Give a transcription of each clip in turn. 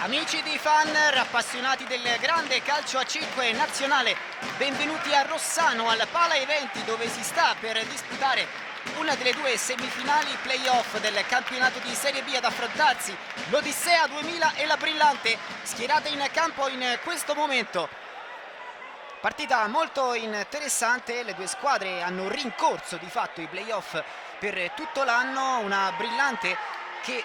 Amici di fan, appassionati del grande calcio a 5 nazionale, benvenuti a Rossano al Pala Eventi, dove si sta per disputare una delle due semifinali playoff del campionato di Serie B. Ad affrontarsi l'Odissea 2000 e la Brillante, schierate in campo in questo momento. Partita molto interessante, le due squadre hanno rincorso di fatto i playoff per tutto l'anno. Una Brillante che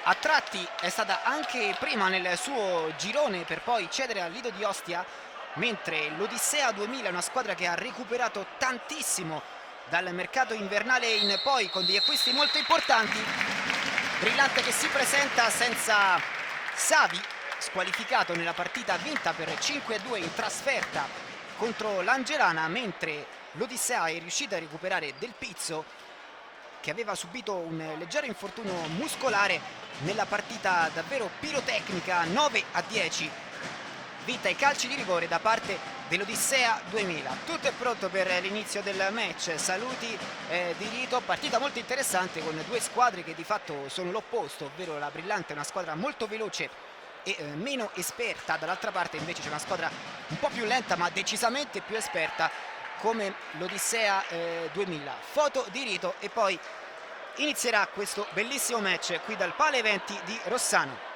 a tratti è stata anche prima nel suo girone per poi cedere al Lido di Ostia, mentre l'Odissea 2000 è una squadra che ha recuperato tantissimo dal mercato invernale in poi, con degli acquisti molto importanti. Brillante che si presenta senza Savi, squalificato nella partita vinta per 5-2 in trasferta contro l'Angelana, mentre l'Odissea è riuscita a recuperare Del Pizzo, che aveva subito un leggero infortunio muscolare nella partita davvero pirotecnica 9-10, vinta ai calci di rigore da parte dell'Odissea 2000. Tutto è pronto per l'inizio del match. Saluti di rito, partita molto interessante con due squadre che di fatto sono l'opposto, ovvero la Brillante è una squadra molto veloce e meno esperta, dall'altra parte invece c'è una squadra un po' più lenta ma decisamente più esperta come l'Odissea 2000. Foto di rito e poi inizierà questo bellissimo match qui dal Pala Eventi di Rossano.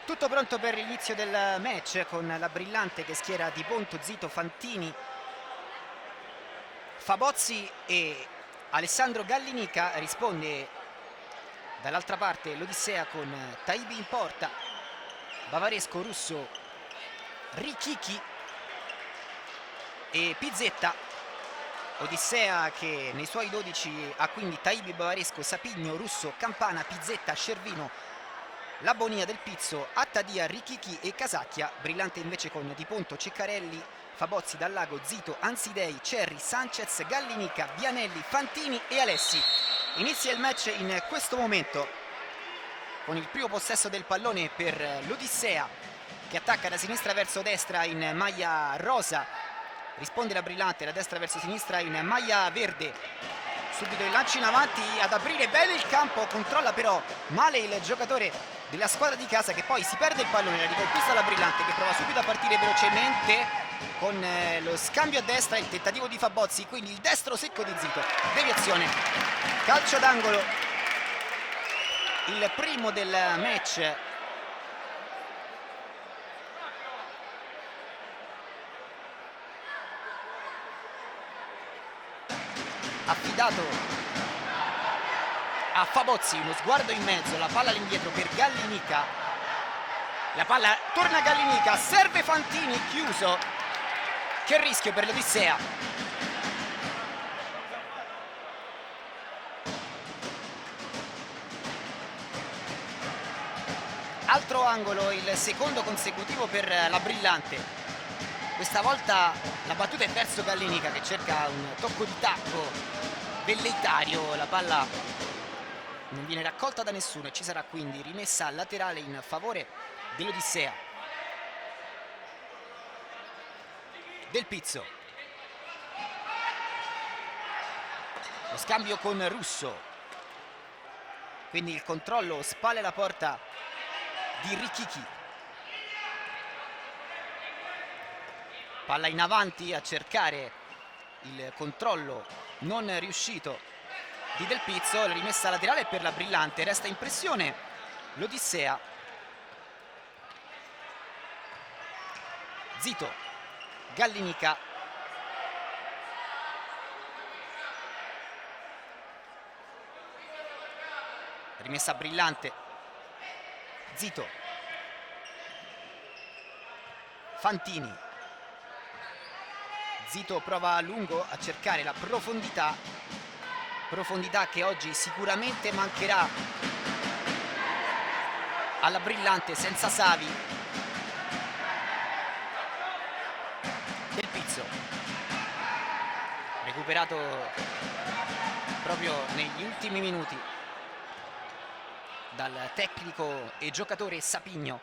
Tutto pronto per l'inizio del match, con la Brillante che schiera Di Ponto, Zito, Fantini, Fabozzi e Alessandro Gallinica. Risponde dall'altra parte l'Odissea con Taibi in porta, Bavaresco, Russo, Richichi e Pizzetta. Odissea che nei suoi 12 ha quindi Taibi, Bavaresco, Sapigno, Russo, Campana, Pizzetta, Scervino, la Bonia, Del Pizzo, Attadia, Richichi e Casacchia. Brillante invece con Di Ponto, Ceccarelli, Fabozzi, Dallago, Zito, Ansidei, Cerri, Sanchez, Gallinica, Vianelli, Fantini e Alessi. Inizia il match in questo momento con il primo possesso del pallone per l'Odissea, che attacca da sinistra verso destra in maglia rosa. Risponde la Brillante da destra verso sinistra in maglia verde. Subito il lancio in avanti ad aprire bene il campo, controlla però male il giocatore della squadra di casa, che poi si perde il pallone. La riconquista la Brillante, che prova subito a partire velocemente con lo scambio a destra, il tentativo di Fabozzi, quindi il destro secco di Zito, deviazione, calcio d'angolo, il primo del match. Affidato a Fabozzi, uno sguardo in mezzo, la palla all'indietro per Gallinica, la palla torna a Gallinica, serve Fantini, chiuso. Che rischio per l'Odissea. Altro angolo, il secondo consecutivo per la Brillante. Questa volta la battuta è verso Gallinica, che cerca un tocco di tacco velleitario. La palla non viene raccolta da nessuno e ci sarà quindi rimessa laterale in favore dell'Odissea. Del Pizzo, lo scambio con Russo, quindi il controllo spalle alla porta di Richichi. Palla in avanti a cercare il controllo non riuscito di Del Pizzo, la rimessa laterale per la Brillante, resta in pressione l'Odissea. Zito, Gallinica, rimessa Brillante, Zito, Fantini, Zito prova a lungo a cercare la profondità che oggi sicuramente mancherà alla Brillante senza Savi. Del Pizzo, recuperato proprio negli ultimi minuti dal tecnico e giocatore Sapigno.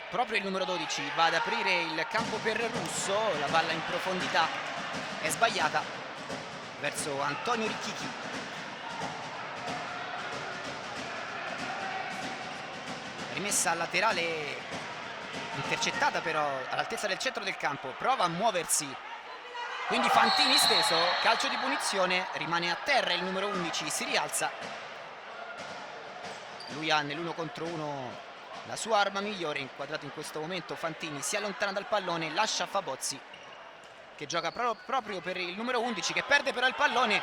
Proprio il numero 12 va ad aprire il campo per Russo, la palla in profondità è sbagliata verso Antonio Richichi. Rimessa laterale intercettata però all'altezza del centro del campo, prova a muoversi, quindi Fantini steso, calcio di punizione, rimane a terra il numero 11, si rialza. Lui ha nell'1 contro 1 la sua arma migliore, inquadrato in questo momento. Fantini si allontana dal pallone, lascia Fabozzi che gioca proprio per il numero 11, che perde però il pallone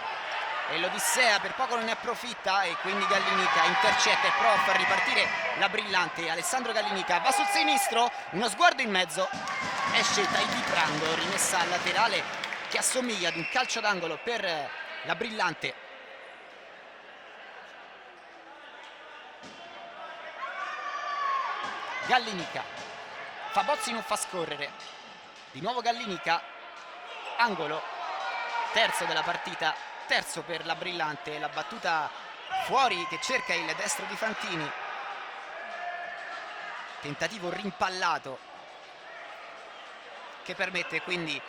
e l'Odissea per poco non ne approfitta, e quindi Gallinica intercetta e prova a far ripartire la Brillante. Alessandro Gallinica va sul sinistro, uno sguardo in mezzo, esce Taidi Prando, rimessa laterale che assomiglia ad un calcio d'angolo per la Brillante. Gallinica, Fabozzi non fa scorrere, di nuovo Gallinica, angolo, terzo della partita, terzo per la Brillante, la battuta fuori che cerca il destro di Fantini, tentativo rimpallato che permette quindi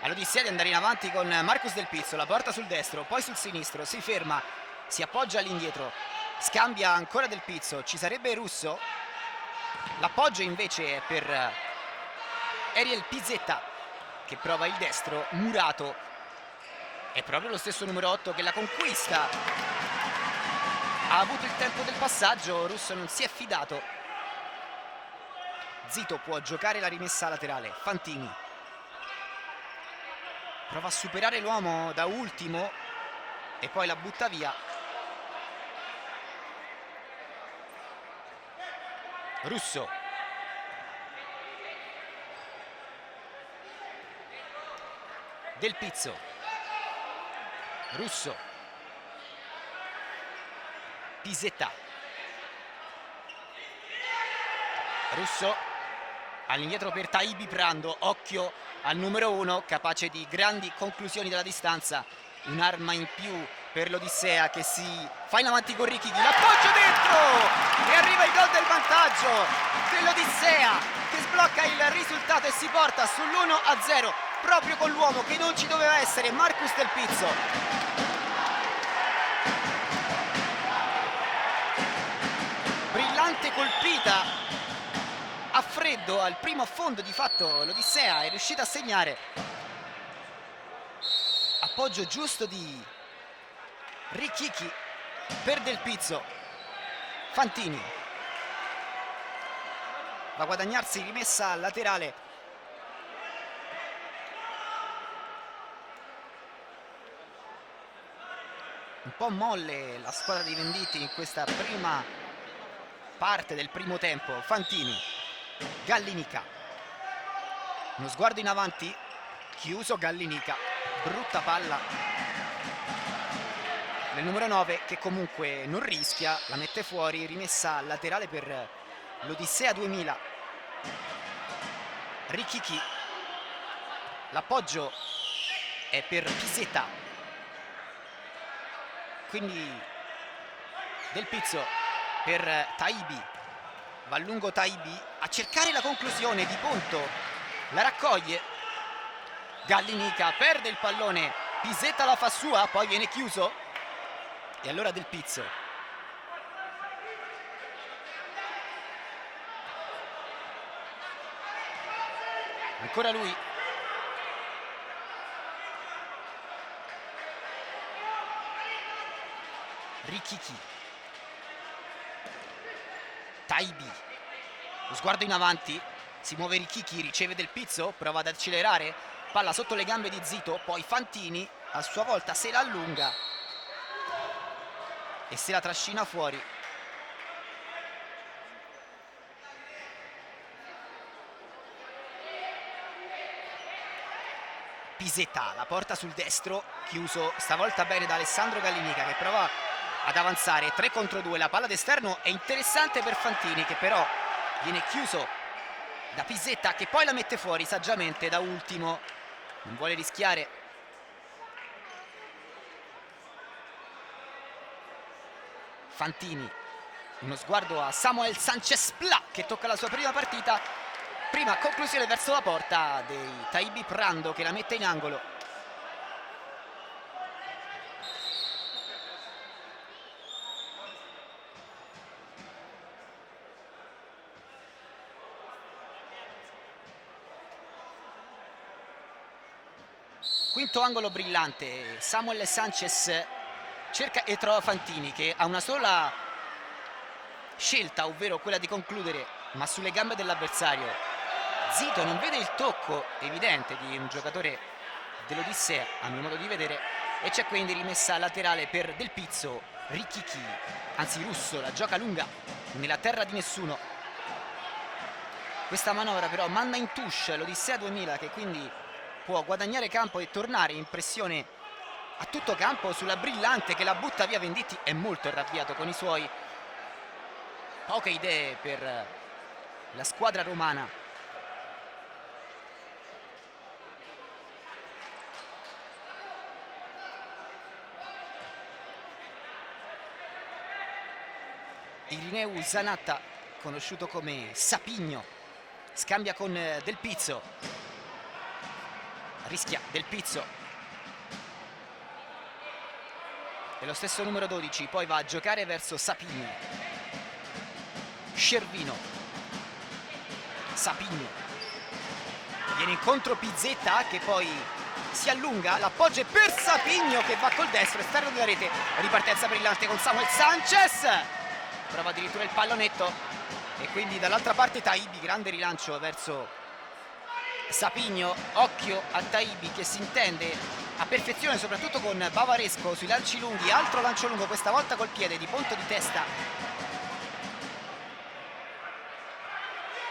all'Odissea di andare in avanti con Marcus Del Pizzo, la porta sul destro, poi sul sinistro, si ferma, si appoggia all'indietro, scambia ancora Del Pizzo, ci sarebbe Russo. L'appoggio invece è per Ariel Pizzetta che prova il destro, Murato, è proprio lo stesso numero 8 che la conquista, ha avuto il tempo del passaggio, Russo non si è fidato. Zito può giocare la rimessa laterale, Fantini prova a superare l'uomo da ultimo e poi la butta via. Russo, Del Pizzo, Russo, Pisetta, Russo all'indietro per Taidi Prando, occhio al numero 1 capace di grandi conclusioni dalla distanza, un'arma in più per l'Odissea che si fa in avanti con Richichi, l'appoggio dentro e arriva il gol del vantaggio dell'Odissea che sblocca il risultato e si porta sull'1-0 proprio con l'uomo che non ci doveva essere, Marcus Del Pizzo. Brillante colpita a freddo al primo affondo, di fatto l'Odissea è riuscita a segnare. Appoggio giusto di Richichi per Del Pizzo. Fantini va a guadagnarsi rimessa laterale. Un po' molle la squadra dei Venditti in questa prima parte del primo tempo. Fantini, Gallinica, uno sguardo in avanti, chiuso Gallinica, brutta palla del numero 9 che comunque non rischia, la mette fuori, rimessa laterale per l'Odissea 2000. Richichi, l'appoggio è per Pisetta, quindi Del Pizzo per Taibi, va lungo Taibi a cercare la conclusione, di Ponto la raccoglie, Gallinica perde il pallone, Pisetta la fa sua, poi viene chiuso E allora Del Pizzo. Ancora lui. Rikiki. Taibi. Lo sguardo in avanti. Si muove Rikiki, riceve Del Pizzo, prova ad accelerare. Palla sotto le gambe di Zito, poi Fantini a sua volta se la allunga e se la trascina fuori. Pisetta la porta sul destro, chiuso stavolta bene da Alessandro Gallinica, che prova ad avanzare 3 contro 2. La palla d'esterno è interessante per Fantini, che però viene chiuso da Pisetta, che poi la mette fuori saggiamente da ultimo. Non vuole rischiare. Fantini, uno sguardo a Samuel Sanchez Pla, che tocca la sua prima partita. Prima conclusione verso la porta dei Taibi Prando, che la mette in angolo. Quinto angolo brillante. Samuel Sanchez cerca e trova Fantini, che ha una sola scelta, ovvero quella di concludere, ma sulle gambe dell'avversario. Zito non vede il tocco evidente di un giocatore dell'Odissea, a mio modo di vedere, e c'è quindi rimessa laterale per Del Pizzo. Rikiki, anzi Russo, la gioca lunga nella terra di nessuno. Questa manovra però manda in touche l'Odissea 2000, che quindi può guadagnare campo e tornare in pressione a tutto campo sulla Brillante, che la butta via. Venditti è molto arrabbiato con i suoi. Poche idee per la squadra romana. Irineu Zanatta, conosciuto come Sapigno, scambia con Del Pizzo. Rischia Del Pizzo. E lo stesso numero 12 poi va a giocare verso Sapigno. Scervino. Sapigno. Viene incontro Pizzetta, che poi si allunga, l'appoggia per Sapigno, che va col destro, esterno della rete. Ripartenza brillante con Samuel Sanchez. Prova addirittura il pallonetto. E quindi dall'altra parte Taibi, grande rilancio verso Sapigno. Occhio a Taibi, che si intende a perfezione soprattutto con Bavaresco sui lanci lunghi. Altro lancio lungo, questa volta col piede, di punto di testa.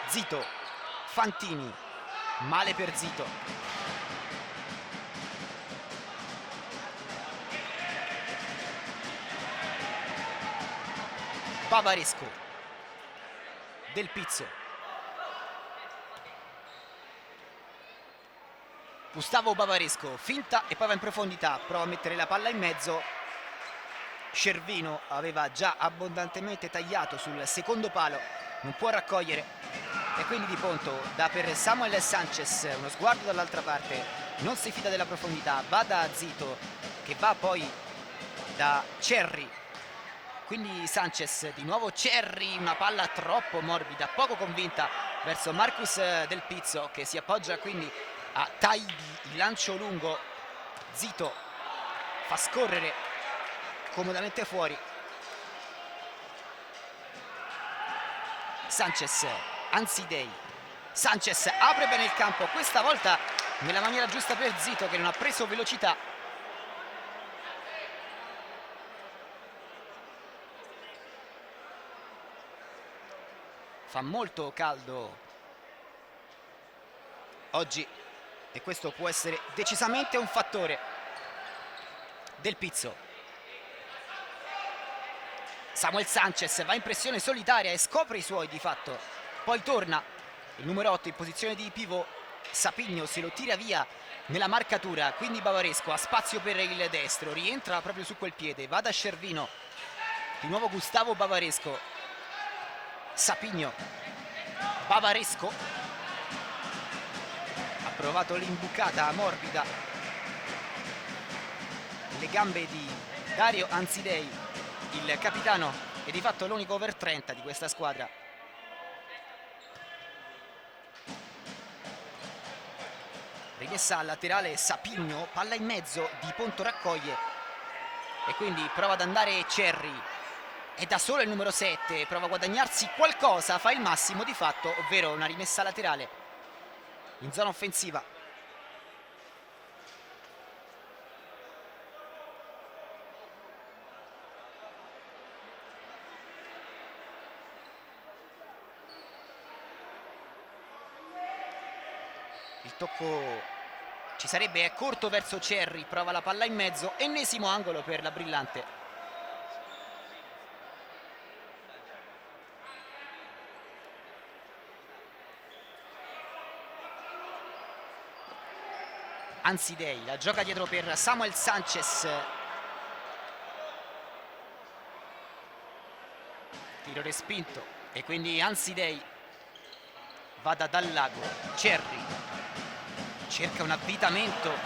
Zito. Fantini. Male per Zito. Bavaresco. Del Pizzo. Gustavo Bavaresco, finta e poi va in profondità, prova a mettere la palla in mezzo. Scervino aveva già abbondantemente tagliato sul secondo palo, non può raccogliere, e quindi di punto dà per Samuel Sanchez. Uno sguardo dall'altra parte, non si fida della profondità, va da Zito, che va poi da Cerri. Quindi Sanchez, di nuovo Cerri, una palla troppo morbida, poco convinta verso Marcus Del Pizzo, che si appoggia quindi a Taibi. Il lancio lungo, Zito fa scorrere comodamente fuori. Sanchez, Ansidei. Sanchez apre bene il campo, questa volta nella maniera giusta per Zito, che non ha preso velocità. Fa molto caldo oggi e questo può essere decisamente un fattore. Del Pizzo. Samuel Sanchez va in pressione solitaria e scopre i suoi di fatto. Poi torna il numero 8 in posizione di pivot. Sapigno se lo tira via nella marcatura, quindi Bavaresco ha spazio per il destro, rientra proprio su quel piede, va da Scervino. Di nuovo Gustavo Bavaresco. Sapigno. Bavaresco. Ha provato l'imbucata morbida. Le gambe di Dario Anzidei, il capitano e di fatto l'unico over 30 di questa squadra. Rimessa al laterale Sapigno, palla in mezzo, Di Ponto raccoglie e quindi prova ad andare Cerri. È da solo il numero 7, prova a guadagnarsi qualcosa, fa il massimo di fatto, ovvero una rimessa laterale in zona offensiva. Il tocco ci sarebbe, è corto verso Cerri, prova la palla in mezzo, ennesimo angolo per la Brillante. Anzidei, la gioca dietro per Samuel Sanchez. Tiro respinto e quindi Anzidei va da Dallago. Cerri cerca un avvitamento,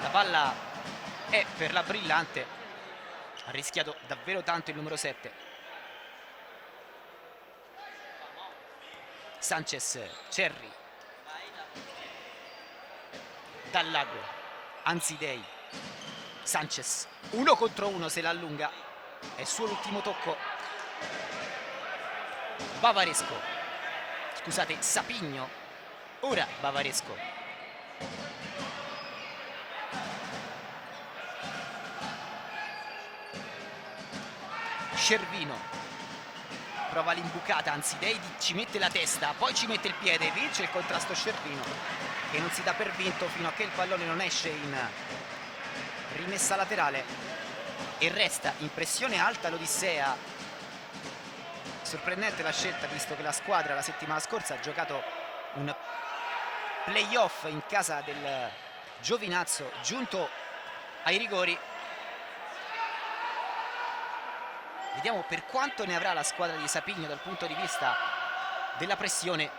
la palla è per la Brillante, ha rischiato davvero tanto il numero 7. Sanchez, Cerri, Dallago, Anzidei, Sanchez, 1 contro 1 se la allunga, è suo l'ultimo tocco. Bavaresco, scusate, Sapigno, ora Bavaresco. Cervino prova l'imbucata, Anzidei ci mette la testa, poi ci mette il piede, vince il contrasto Cervino che non si dà per vinto fino a che il pallone non esce in rimessa laterale e resta in pressione alta l'Odissea. Sorprendente la scelta, visto che la squadra la settimana scorsa ha giocato un playoff in casa del Giovinazzo, giunto ai rigori. Vediamo per quanto ne avrà la squadra di Sapigno dal punto di vista della pressione.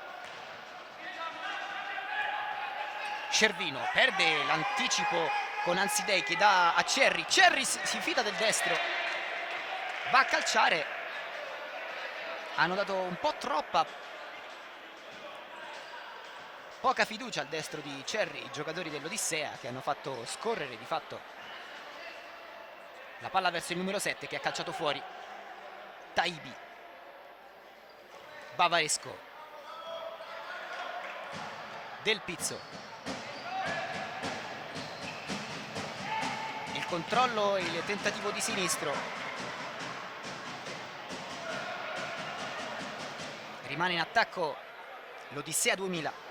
Cervino perde l'anticipo con Anzidei che dà a Cerri. Cerri si fida del destro, va a calciare. Hanno dato un po' troppa poca fiducia al destro di Cerri i giocatori dell'Odissea, che hanno fatto scorrere di fatto la palla verso il numero 7 che ha calciato fuori. Taibi, Bavaresco, Del Pizzo, il controllo e il tentativo di sinistro. Rimane in attacco l'Odissea 2000.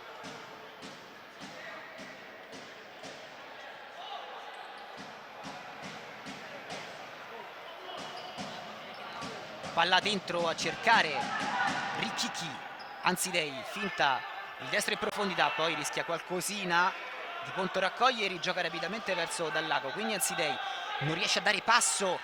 Palla dentro a cercare Richichi, Anzidei, finta il destro in profondità, poi rischia qualcosina, Di Ponto raccoglie e rigioca rapidamente verso Dallago, quindi Anzidei non riesce a dare passo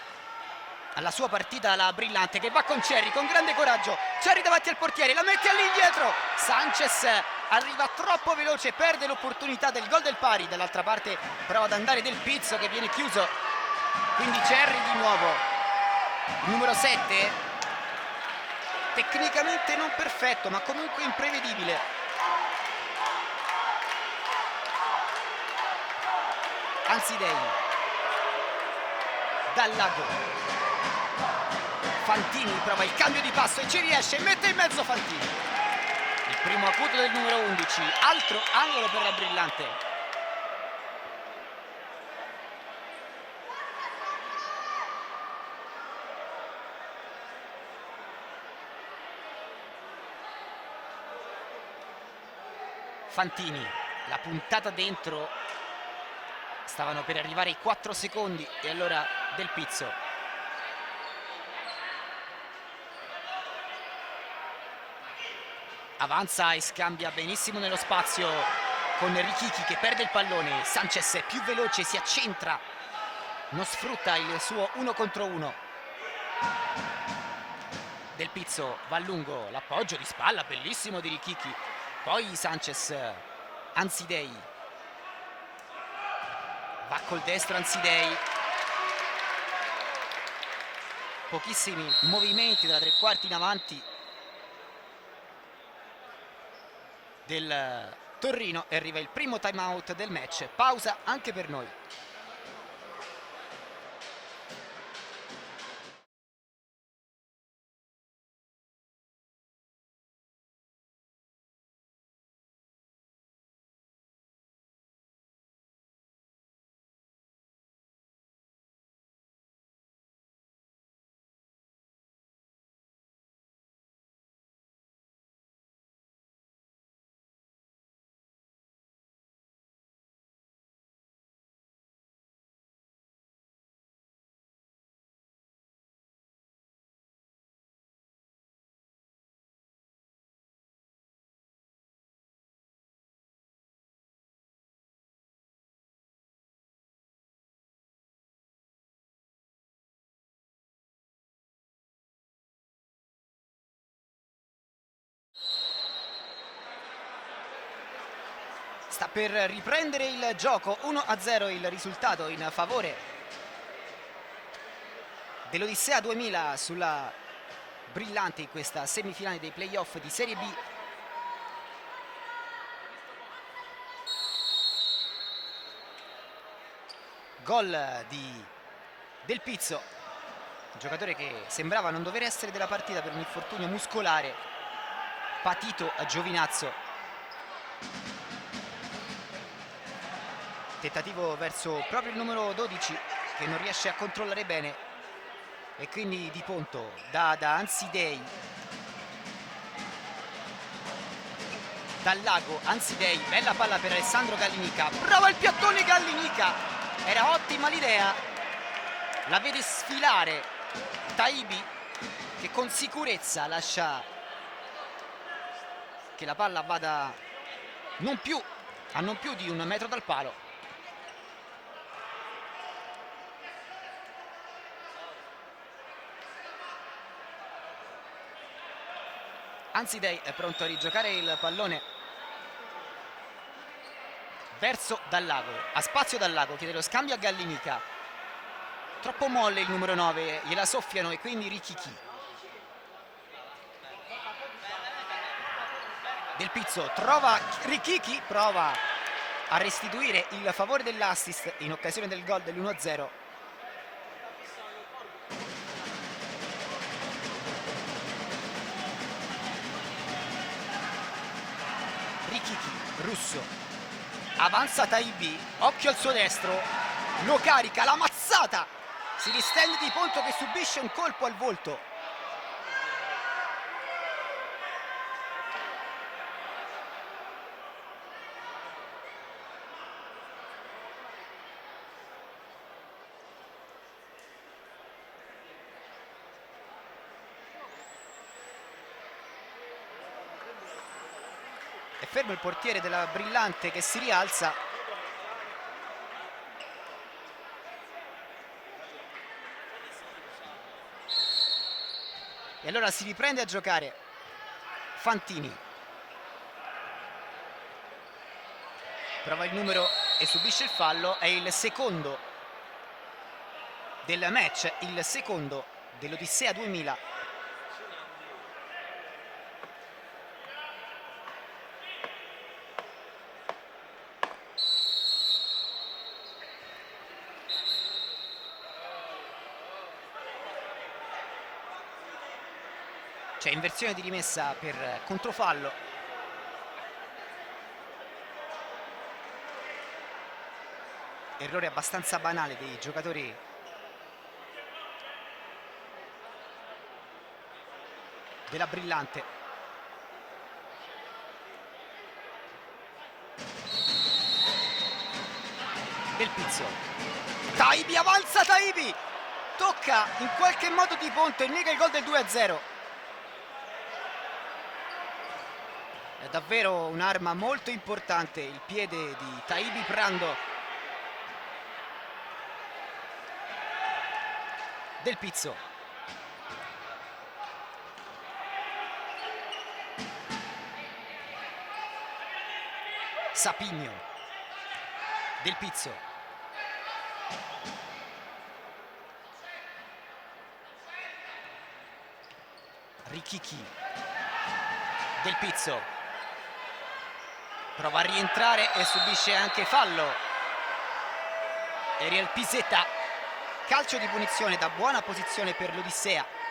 alla sua partita la Brillante, che va con Cerri con grande coraggio. Cerri davanti al portiere, la mette all'indietro, Sanchez arriva troppo veloce, perde l'opportunità del gol del pari. Dall'altra parte prova ad andare Del Pizzo che viene chiuso, quindi Cerri di nuovo. Il numero 7 tecnicamente non perfetto ma comunque imprevedibile. Anzidei, Dallago, Fantini prova il cambio di passo e ci riesce, mette in mezzo Fantini. Il primo acuto del numero 11, altro angolo per la Brillante. Fantini, la puntata dentro, stavano per arrivare i 4 secondi e allora Del Pizzo. Avanza e scambia benissimo nello spazio con Richichi che perde il pallone. Sanchez è più veloce, si accentra, non sfrutta il suo 1 contro 1. Del Pizzo va a lungo, l'appoggio di spalla bellissimo di Richichi. Poi Sanchez, Anzidei, va col destro Anzidei, pochissimi movimenti dalla tre quarti in avanti del Torino e arriva il primo time out del match. Pausa anche per noi. Sta per riprendere il gioco, 1-0 il risultato in favore dell'Odissea 2000 sulla Brillante in questa semifinale dei playoff di Serie B. Gol Del Pizzo, un giocatore che sembrava non dover essere della partita per un infortunio muscolare patito a Giovinazzo. Tentativo verso proprio il numero 12 che non riesce a controllare bene e quindi Di Ponto da Ansidei, dal lago Ansidei, bella palla per Alessandro Gallinica, prova il piattone Gallinica, era ottima l'idea, la vede sfilare Taibi che con sicurezza lascia che la palla vada a non più di 1 metro dal palo. Ansidei è pronto a rigiocare il pallone verso Dallago, a spazio Dallago, chiede lo scambio a Gallinica, troppo molle il numero 9, gliela soffiano e quindi Richichi. Del Pizzo trova Richichi, prova a restituire il favore dell'assist in occasione del gol dell'1-0. Russo, avanza Taibi, occhio al suo destro, lo carica, la mazzata, si distende Di Ponto che subisce un colpo al volto. È fermo il portiere della Brillante che si rialza. E allora si riprende a giocare Fantini. Prova il numero e subisce il fallo. È il secondo del match, il secondo dell'Odissea 2000. C'è inversione di rimessa per controfallo. Errore abbastanza banale dei giocatori della Brillante. Del Pizzo. Taibi, avanza Taibi! Tocca in qualche modo Di Ponto e nega il gol del 2-0. È davvero un'arma molto importante il piede di Taibi Prando. Del Pizzo. Sapigno. Del Pizzo. Richichi, Del Pizzo prova a rientrare e subisce anche fallo. Ariel Pisetta, calcio di punizione da buona posizione per l'Odissea.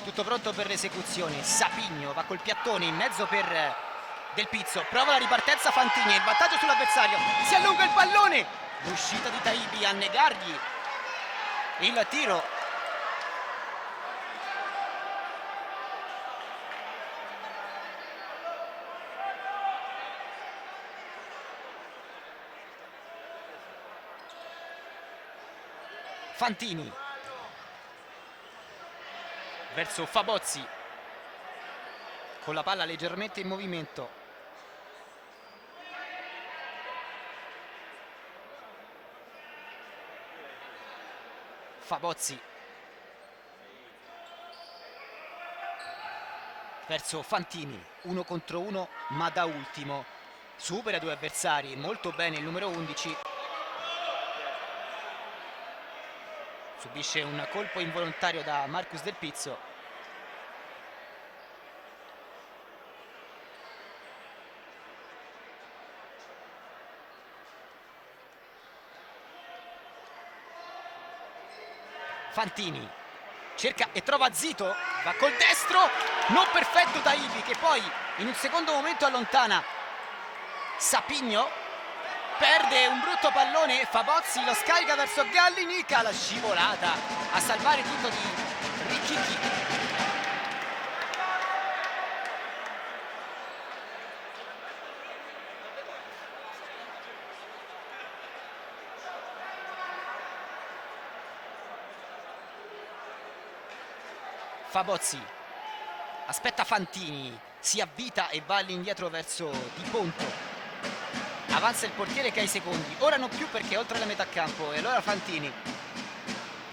Tutto pronto per l'esecuzione. Sapigno va col piattone in mezzo per Del Pizzo, prova la ripartenza Fantini, il vantaggio sull'avversario, si allunga il pallone, l'uscita di Taibi a negargli il tiro. Fantini verso Fabozzi con la palla leggermente in movimento. Fabozzi verso Fantini, 1 contro 1 ma da ultimo, supera 2 avversari, molto bene il numero 11. Subisce un colpo involontario da Marcus Del Pizzo. Fantini cerca e trova Zito, va col destro, non perfetto da Ivi che poi in un secondo momento allontana Sapigno. Perde un brutto pallone, Fabozzi lo scarica verso Gallinica, la scivolata a salvare tutto di Richichi. Fabozzi aspetta Fantini, si avvita e va all'indietro verso Di Ponto. Avanza il portiere che ha i secondi, ora non più perché è oltre la metà campo, e allora Fantini.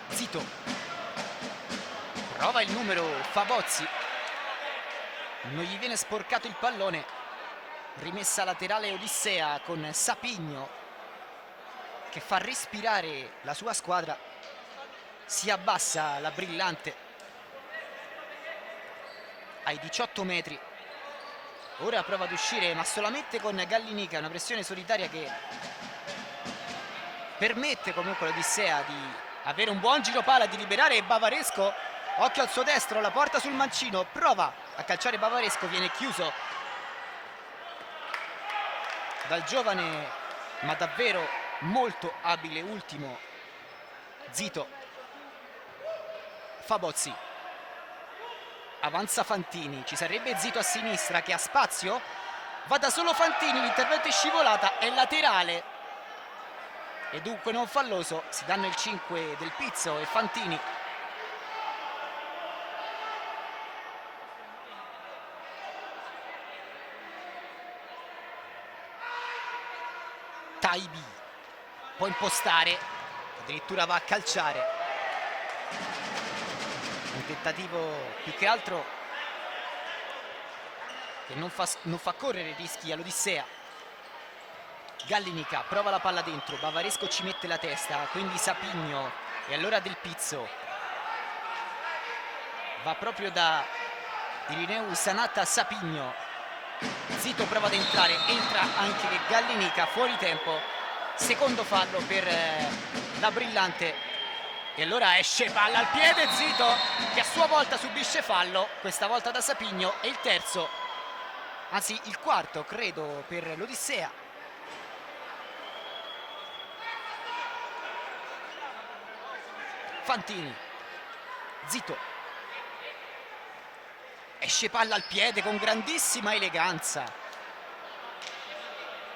Zito prova il numero Fabozzi, non gli viene sporcato il pallone. Rimessa laterale Odissea con Sapigno che fa respirare la sua squadra. Si abbassa la Brillante ai 18 metri. Ora prova ad uscire ma solamente con Gallinica, una pressione solitaria che permette comunque all'Odissea di avere un buon giro palla, di liberare Bavaresco. Occhio al suo destro, la porta sul mancino, prova a calciare Bavaresco, viene chiuso dal giovane ma davvero molto abile ultimo Zito. Fabozzi, avanza Fantini, ci sarebbe Zito a sinistra che ha spazio, va da solo Fantini, l'intervento è scivolata, è laterale e dunque non falloso. Si danno il 5 Del Pizzo e Fantini. Taibi può impostare, addirittura va a calciare. Un tentativo più che altro che non fa correre rischi all'Odissea. Gallinica prova la palla dentro, Bavaresco ci mette la testa, quindi Sapigno, e allora Del Pizzo va proprio da Irineu Sanatta a Sapigno. Zito prova ad entrare, entra anche Gallinica, fuori tempo, secondo fallo per la Brillante. E allora esce palla al piede, Zito che a sua volta subisce fallo, questa volta da Sapigno, e il terzo, anzi il quarto credo per l'Odissea. Fantini, Zito, esce palla al piede con grandissima eleganza,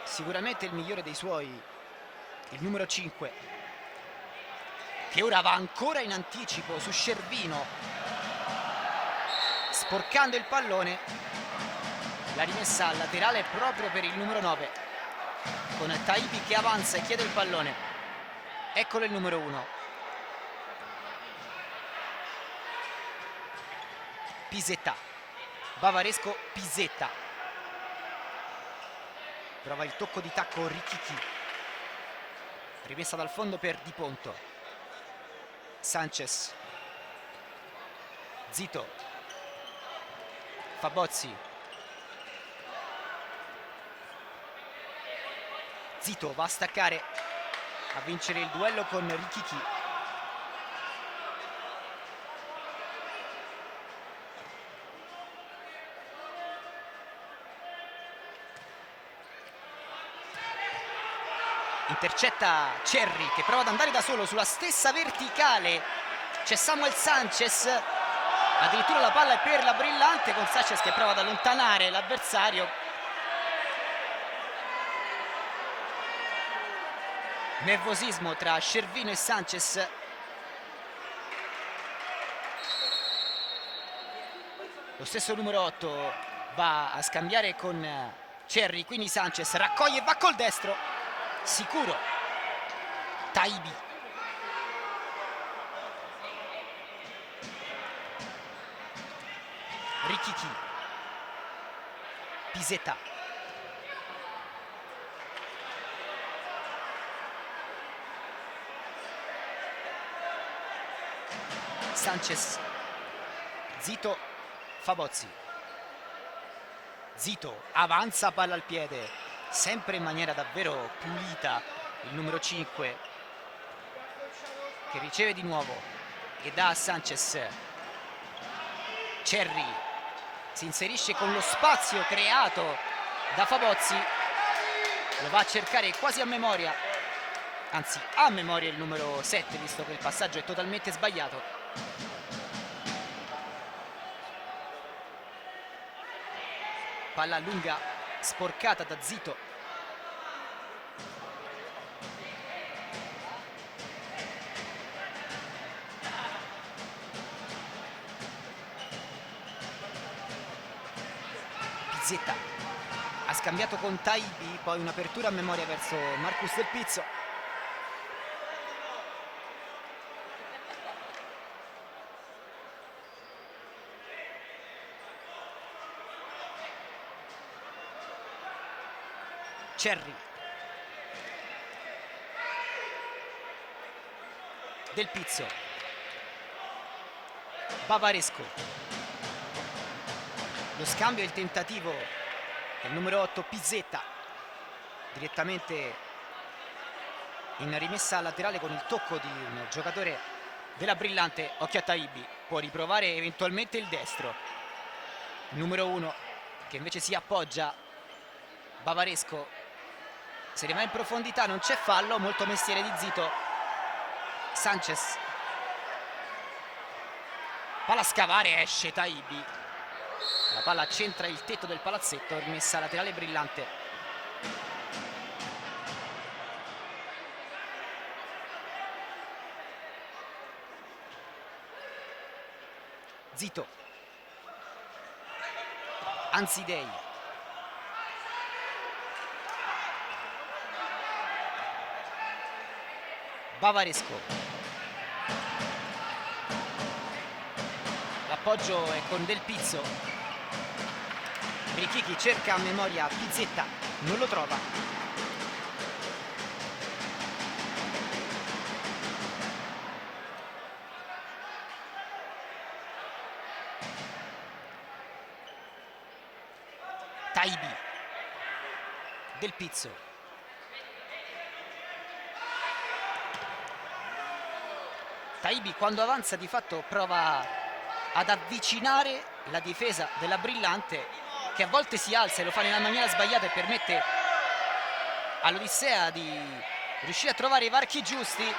sicuramente il migliore dei suoi, il numero 5, che ora va ancora in anticipo su Scervino. sporcando il pallone. La rimessa laterale proprio per il numero 9, con Taibi che avanza e chiede il pallone. Eccolo il numero 1. Pisetta, Bavaresco, Pisetta. Prova il tocco di tacco Richichi. Rimessa dal fondo per Di Ponto. Sanchez, Zito, Fabozzi, Zito va a staccare, a vincere il duello con Richichi. Intercetta Cerri che prova ad andare da solo sulla stessa verticale. C'è Samuel Sanchez, addirittura la palla è per la Brillante, con Sanchez che prova ad allontanare l'avversario. Nervosismo tra Cervino e Sanchez. Lo stesso numero 8 va a scambiare con Cerri, quindi Sanchez raccoglie e va col destro. Sicuro. Taibi. Richichi. Pisetta. Sanchez. Zito. Fabozzi. Zito avanza, palla al piede, sempre in maniera davvero pulita il numero 5, che riceve di nuovo e dà a Sanchez. Cerri si inserisce con lo spazio creato da Fabozzi, lo va a cercare quasi a memoria, anzi a memoria il numero 7, visto che il passaggio è totalmente sbagliato. Palla lunga sporcata da Zito. Pizzetta ha scambiato con Taibi, poi un'apertura a memoria verso Marcus Del Pizzo. Cerri. Del Pizzo. Bavaresco. Lo scambio e il tentativo del numero 8 Pizzetta, direttamente in rimessa laterale con il tocco di un giocatore della Brillante. Occhio a Taibi, può riprovare eventualmente il destro. Numero 1 che invece si appoggia. Bavaresco se ne va in profondità, non c'è fallo, molto mestiere di Zito. Sanchez, palla a scavare, esce Taibi, la palla centra il tetto del palazzetto, rimessa laterale Brillante. Zito, Anzidei, Bavaresco. L'appoggio è con Del Pizzo. Richichi cerca a memoria Pizzetta, non lo trova. Taibi. Del Pizzo. Taibi quando avanza di fatto prova ad avvicinare la difesa della Brillante, che a volte si alza e lo fa nella maniera sbagliata e permette all'Odissea di riuscire a trovare i varchi giusti.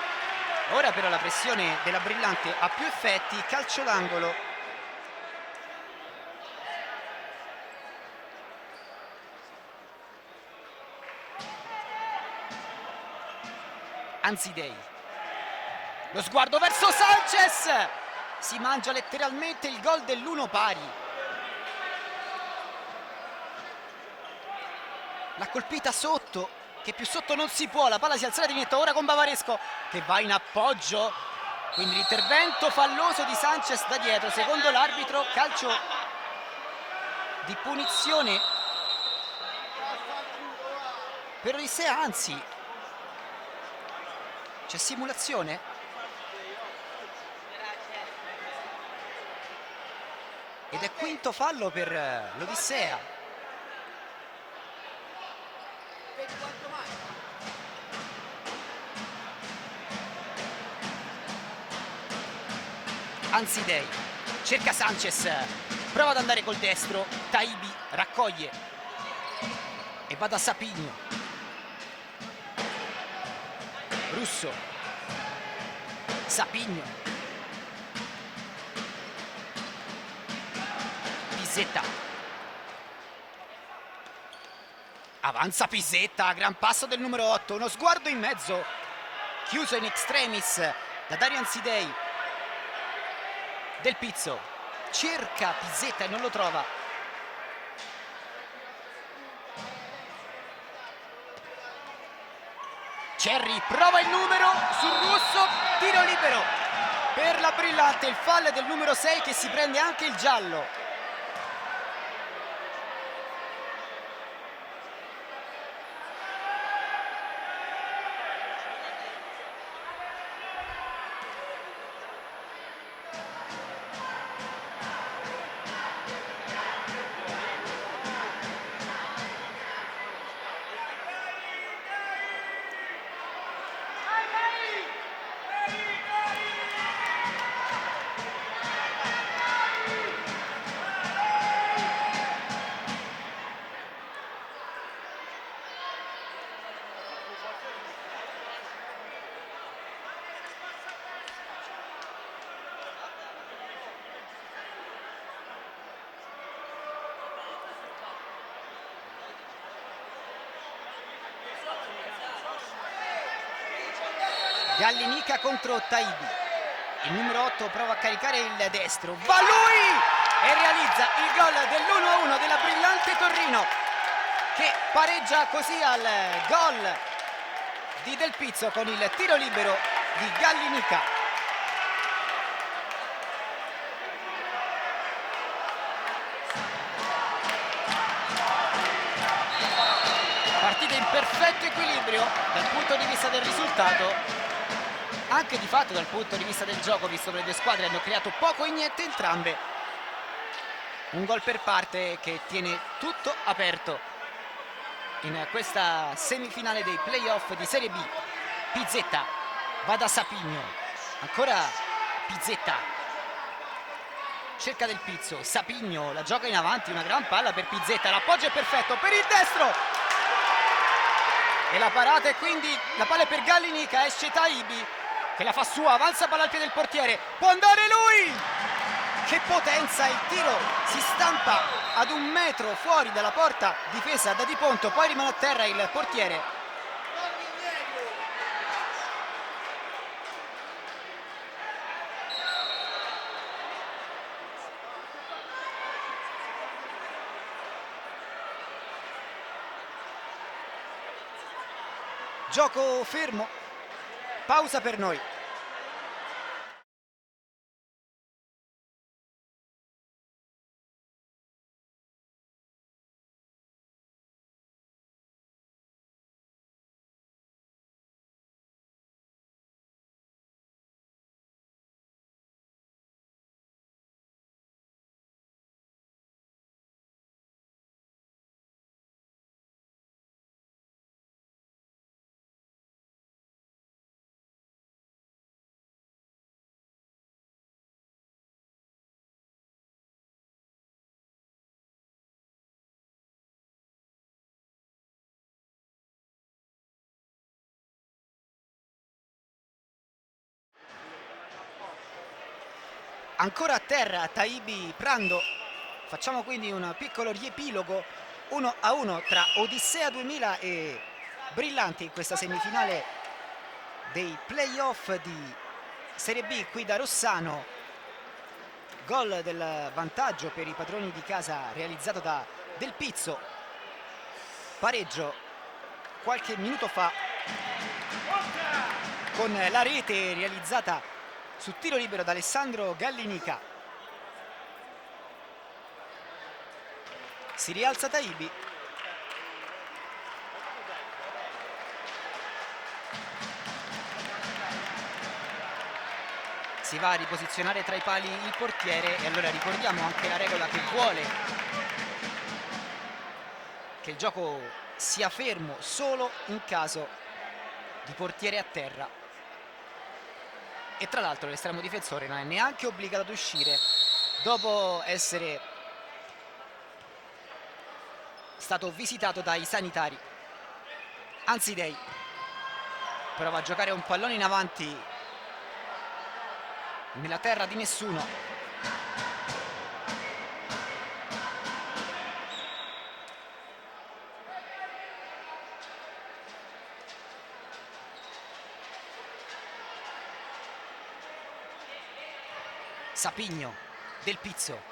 Ora però la pressione della Brillante ha più effetti, calcio d'angolo. Anzidei. Lo sguardo verso Sanchez, si mangia letteralmente il gol dell'1 pari. l'ha colpita sotto, che più sotto non si può, la palla si è alzata di netto, ora con Bavaresco che va in appoggio, quindi l'intervento falloso di Sanchez da dietro, secondo l'arbitro calcio di punizione per Odissea, anzi c'è simulazione. Ed è quinto fallo per l'Odissea. Ansidei cerca Sanchez, prova ad andare col destro, Taibi raccoglie e va da Sapigno. Russo, Sapigno, Pisetta, avanza Pisetta, gran passo del numero 8, uno sguardo in mezzo, chiuso in extremis da Dario Ansidei. Del Pizzo cerca Pisetta e non lo trova. Cerri prova il numero sul Russo, tiro libero per la Brillante, il fallo del numero 6 che si prende anche il giallo. Gallinica contro Taibi, il numero 8 prova a caricare il destro, va lui e realizza il gol dell'1-1 della Brillante Torino, che pareggia così al gol di Del Pizzo con il tiro libero di Gallinica. Partita in perfetto equilibrio dal punto di vista del risultato, anche di fatto dal punto di vista del gioco, visto che le due squadre hanno creato poco e niente entrambe. Un gol per parte che tiene tutto aperto in questa semifinale dei playoff di Serie B. Pizzetta va da Sapigno, ancora Pizzetta cerca Del Pizzo, Sapigno la gioca in avanti, una gran palla per Pizzetta, l'appoggio è perfetto per il destro e la parata, e quindi la palla è per Gallinica, esce Taibi che la fa sua, avanza palla al piede del portiere, può andare lui, che potenza, il tiro si stampa ad 1 metro fuori dalla porta difesa da Di Ponto, poi rimane a terra il portiere. Gioco fermo, pausa per noi. Ancora a terra Taibi Prando. Facciamo quindi un piccolo riepilogo 1-1 tra Odissea 2000 e Brillanti in questa semifinale dei playoff di Serie B qui da Rossano. Gol del vantaggio per i padroni di casa realizzato da Del Pizzo. pareggio qualche minuto fa con la rete realizzata su tiro libero da Alessandro Gallinica. Si rialza Taibi. Si va a riposizionare tra i pali il portiere e allora ricordiamo anche la regola che vuole che il gioco sia fermo solo in caso di portiere a terra, e tra l'altro l'estremo difensore non è neanche obbligato ad uscire dopo essere stato visitato dai sanitari. Anzidei prova a giocare un pallone in avanti nella terra di nessuno. Sapigno, Del Pizzo,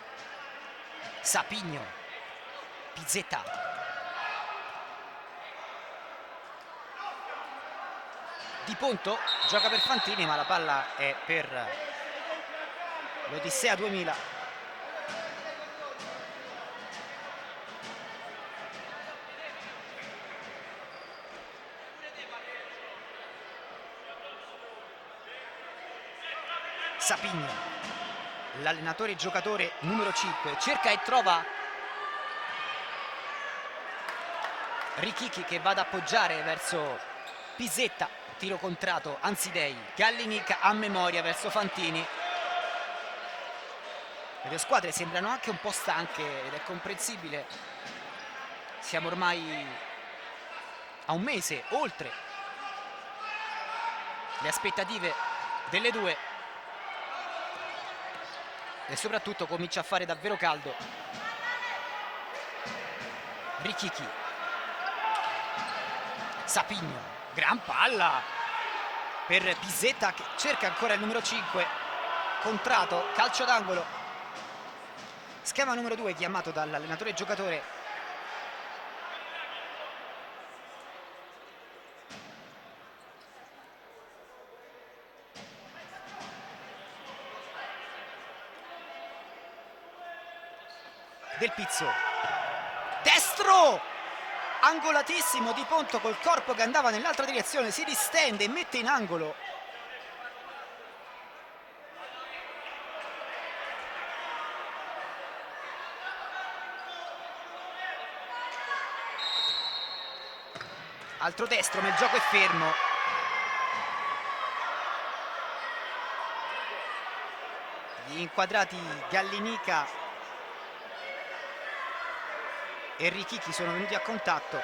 Sapigno, Pizzetta, Di Ponto gioca per Fantini ma la palla è per l'Odissea 2000. Sapigno, l'allenatore giocatore numero 5, cerca e trova Richichi che va ad appoggiare verso Pizzetta, tiro contrato Anzidei, Gallinica a memoria verso Fantini. Le due squadre sembrano anche un po' stanche ed è comprensibile, siamo ormai a un mese oltre le aspettative delle due e soprattutto comincia a fare davvero caldo. Richichi, Sapigno, gran palla per Pizzetta che cerca ancora il numero 5, contrato, calcio d'angolo, schema numero 2 chiamato dall'allenatore giocatore. Del Pizzo, destro, angolatissimo Di Ponto col corpo che andava nell'altra direzione, si distende e mette in angolo. Altro destro ma il gioco è fermo. Gli inquadrati Gallinica e Richichi sono venuti a contatto.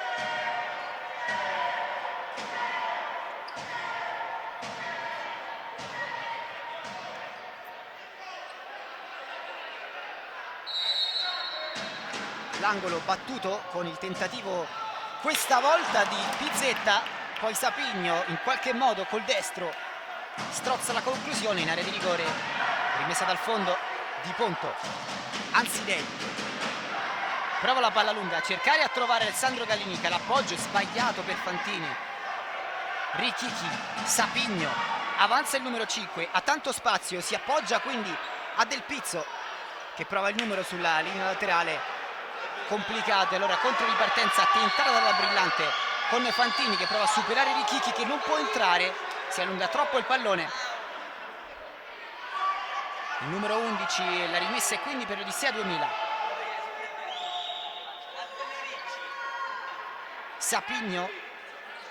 L'angolo battuto con il tentativo questa volta di Pizzetta, poi Sapigno in qualche modo col destro strozza la conclusione in area di rigore, rimessa dal fondo Di Ponto. Anzidei prova la palla lunga a cercare a trovare Alessandro Gallinica, l'appoggio è sbagliato per Fantini. Richichi, Sapigno, avanza il numero 5, ha tanto spazio, si appoggia quindi a Del Pizzo che prova il numero sulla linea laterale, complicato, allora contro ripartenza tentata dalla Brillante con Fantini che prova a superare Richichi che non può entrare, si allunga troppo il pallone. Il numero 11, la rimessa è quindi per l'Odissea 2000. Sapigno,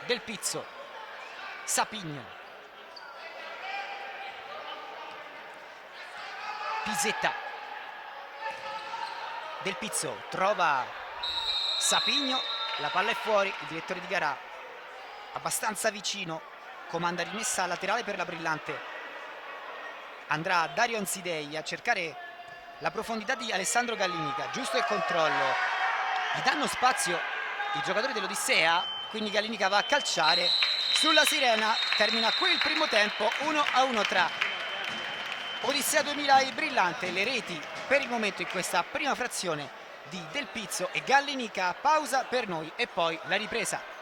Del Pizzo, Sapigno, Pizzetta, Del Pizzo trova Sapigno, la palla è fuori, il direttore di gara abbastanza vicino, comanda rimessa laterale per la Brillante. Andrà Dario Anzidei a cercare la profondità di Alessandro Gallinica, giusto il controllo, gli danno spazio i giocatori dell'Odissea, quindi Gallinica va a calciare sulla sirena. Termina qui il primo tempo, 1-1 tra Odissea 2000 e Brillante. Le reti per il momento in questa prima frazione di Del Pizzo e Gallenica. Pausa per noi e poi la ripresa.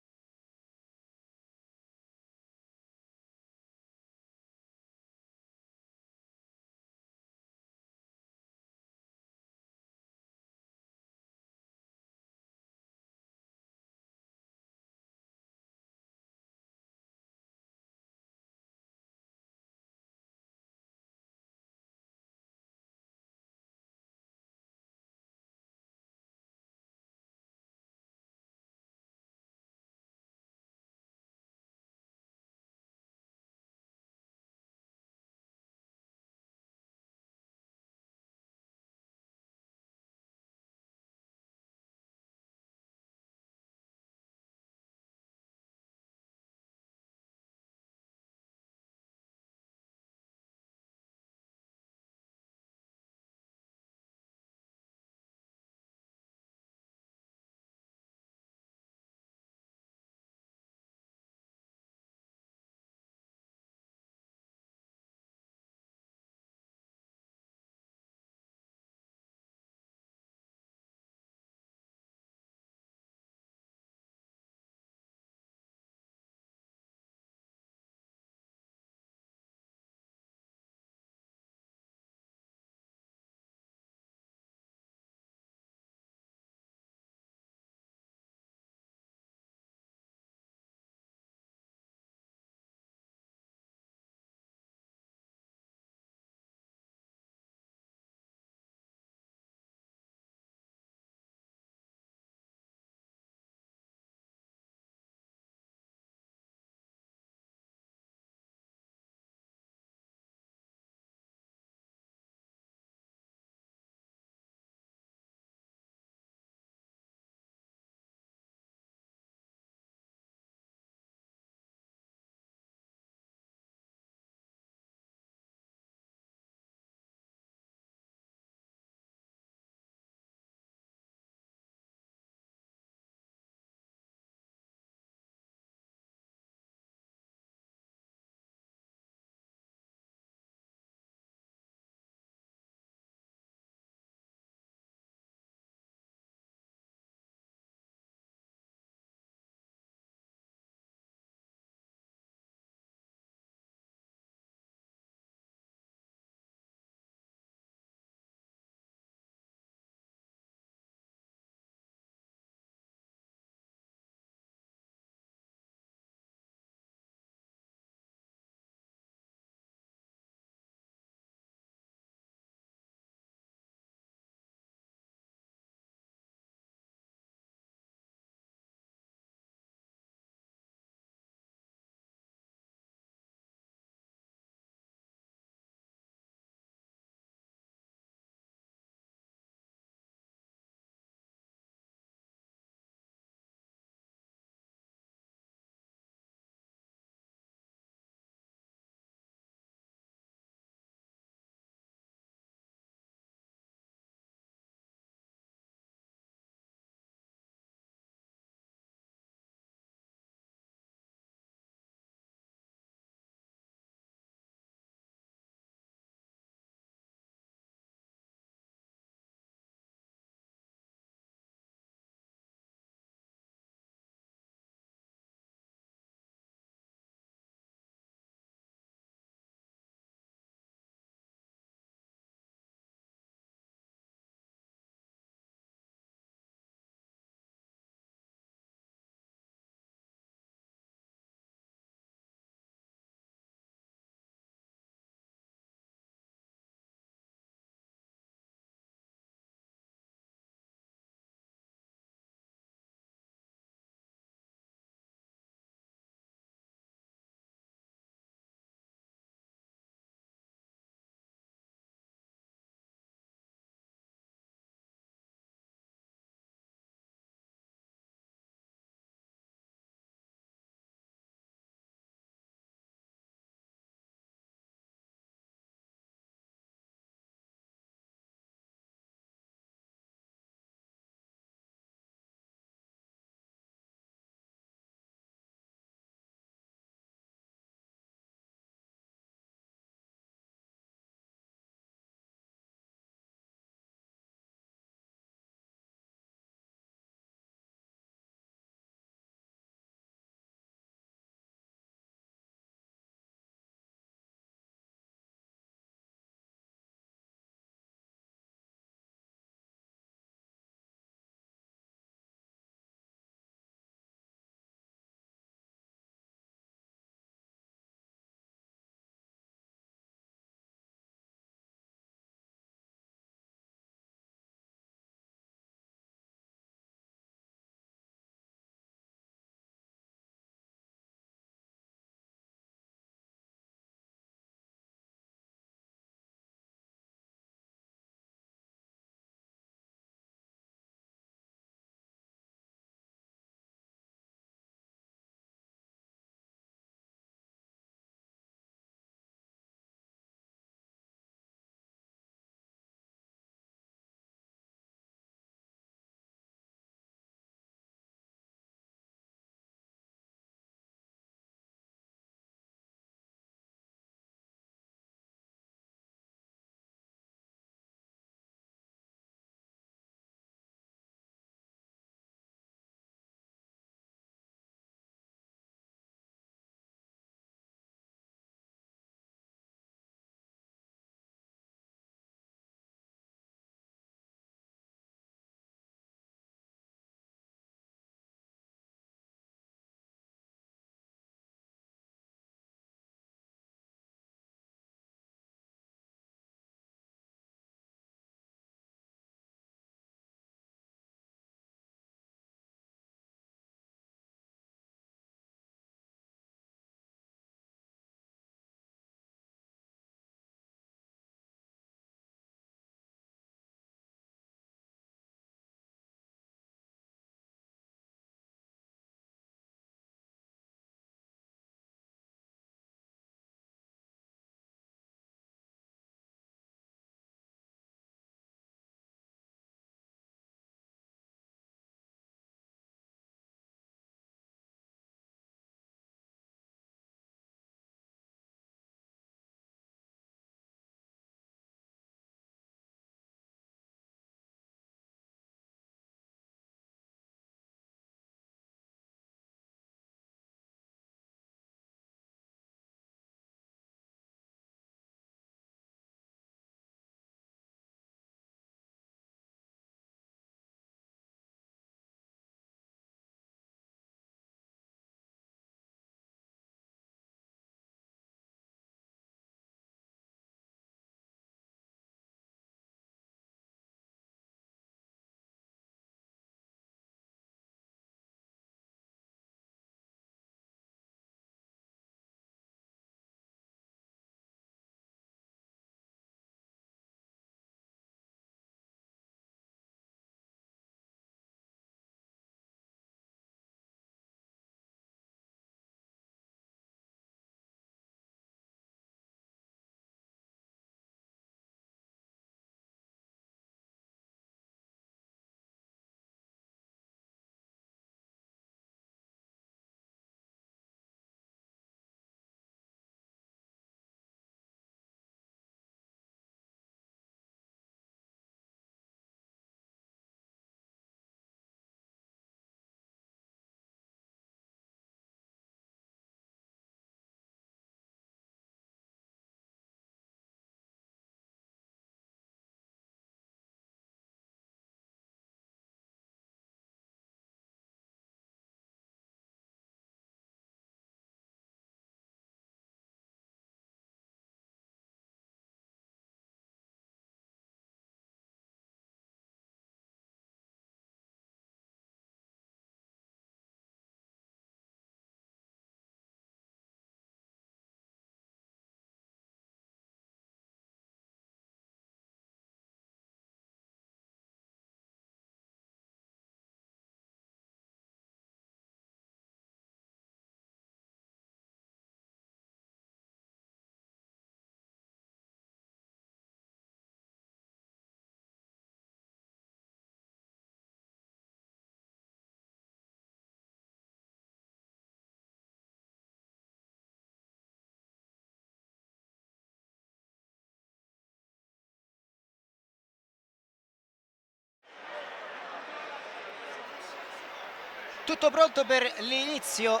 Tutto pronto per l'inizio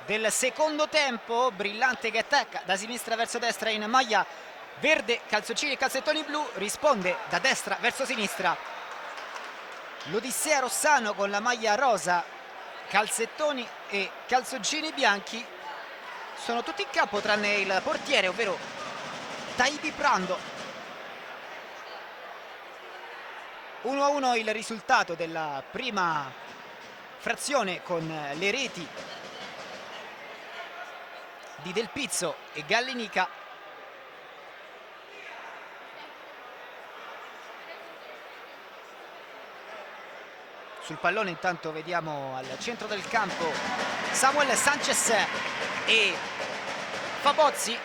del secondo tempo. Brillante che attacca da sinistra verso destra in maglia verde, calzoncini e calzettoni blu, risponde da destra verso sinistra l'Odissea Rossano con la maglia rosa, calzettoni e calzoncini bianchi. Sono tutti in campo tranne il portiere, ovvero Taibi Prando. 1-1 il risultato della prima frazione, con le reti di Del Pizzo e Gallinica. Sul pallone intanto vediamo al centro del campo Samuel Sanchez e Fabozzi,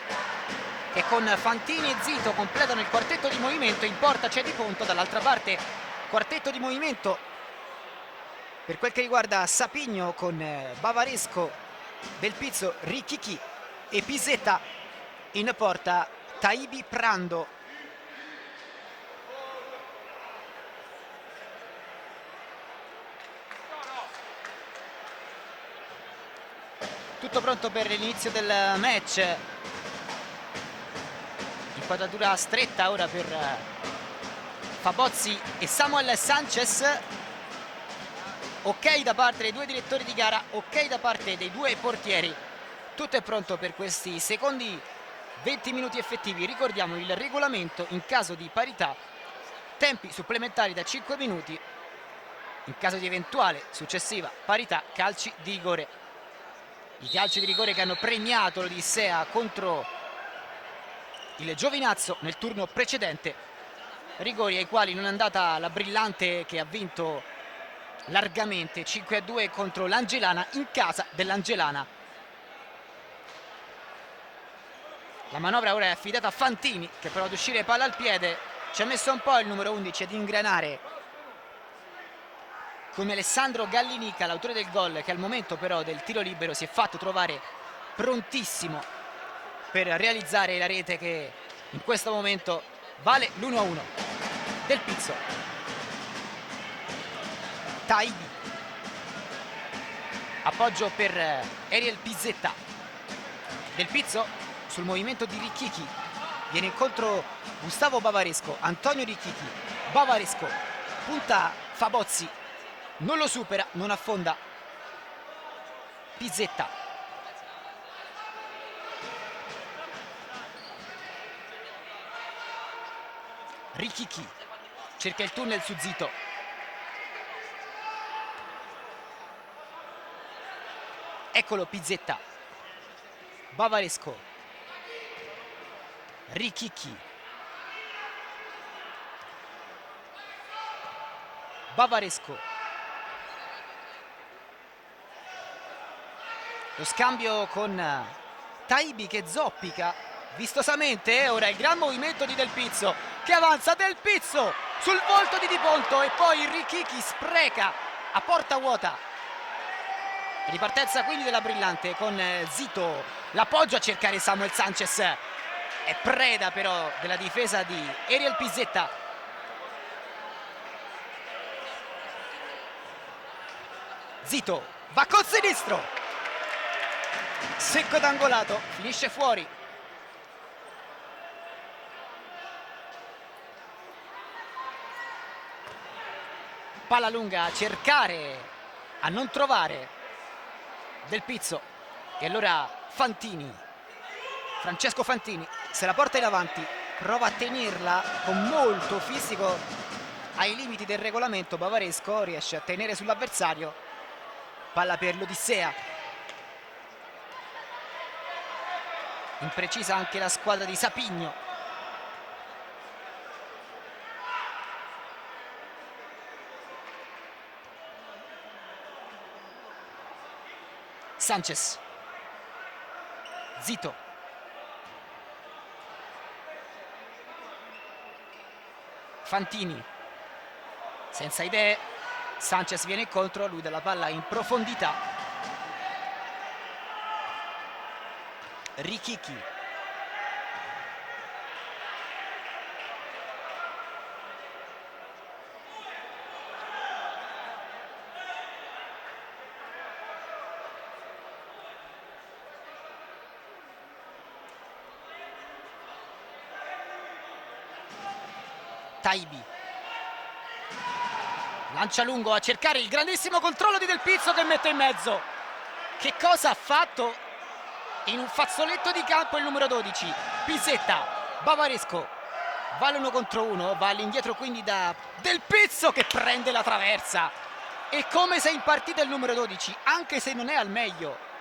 che con Fantini e Zito completano il quartetto di movimento. In porta c'è Di Ponto, dall'altra parte quartetto di movimento per quel che riguarda Sapigno, con Bavaresco, Del Pizzo, Richichi e Pisetta. In porta Taibi Prando. Tutto pronto per l'inizio del match. Inquadratura stretta ora per Fabozzi e Samuel Sanchez. Ok da parte dei due direttori di gara, ok da parte dei due portieri. Tutto è pronto per questi secondi 20 minuti effettivi. Ricordiamo il regolamento: in caso di parità, tempi supplementari da 5 minuti, in caso di eventuale successiva parità, calci di rigore. I calci di rigore che hanno premiato l'Odissea contro il Giovinazzo nel turno precedente, rigori ai quali non è andata la Brillante, che ha vinto largamente 5-2 contro l'Angelana in casa dell'Angelana. La manovra ora è affidata a Fantini, che prova ad uscire palla al piede. Ci ha messo un po' il numero 11 ad ingranare, come Alessandro Gallinica, l'autore del gol, che al momento però del tiro libero si è fatto trovare prontissimo per realizzare la rete che in questo momento vale l'1-1. Del Pizzo, Taibi, appoggio per Ariel Pizzetta. Del Pizzo sul movimento di Richichi, viene incontro Gustavo Bavaresco, Antonio Richichi, Bavaresco, punta Fabozzi, non lo supera, non affonda Pizzetta. Richichi cerca il tunnel su Zito. Eccolo Pizzetta. Bavaresco. Richichi. Bavaresco. Lo scambio con Taibi che zoppica vistosamente. Ora il gran movimento di Del Pizzo, che avanza. Del Pizzo sul volto di Di Ponto e poi Richichi spreca a porta vuota. Ripartenza quindi della Brillante con Zito, l'appoggio a cercare Samuel Sanchez. È preda però della difesa di Ariel Pizzetta. Zito va col sinistro, secco d'angolato, finisce fuori. Palla lunga a cercare, a non trovare Del Pizzo, e allora Fantini, Francesco Fantini se la porta in avanti, prova a tenerla con molto fisico ai limiti del regolamento. Bavaresco riesce a tenere sull'avversario. Palla per l'Odissea. Imprecisa anche la squadra di Sapigno. Sanchez. Zito. Fantini. Senza idee. Sanchez viene incontro, lui dalla palla in profondità. Richichi. Taibi lancia lungo a cercare il grandissimo controllo di Del Pizzo, che mette in mezzo. Che cosa ha fatto in un fazzoletto di campo il numero 12? Pizzetta, Bavaresco va l'1 contro 1, va all'indietro quindi da Del Pizzo, che prende la traversa. E come se in partita il numero 12, anche se non è al meglio.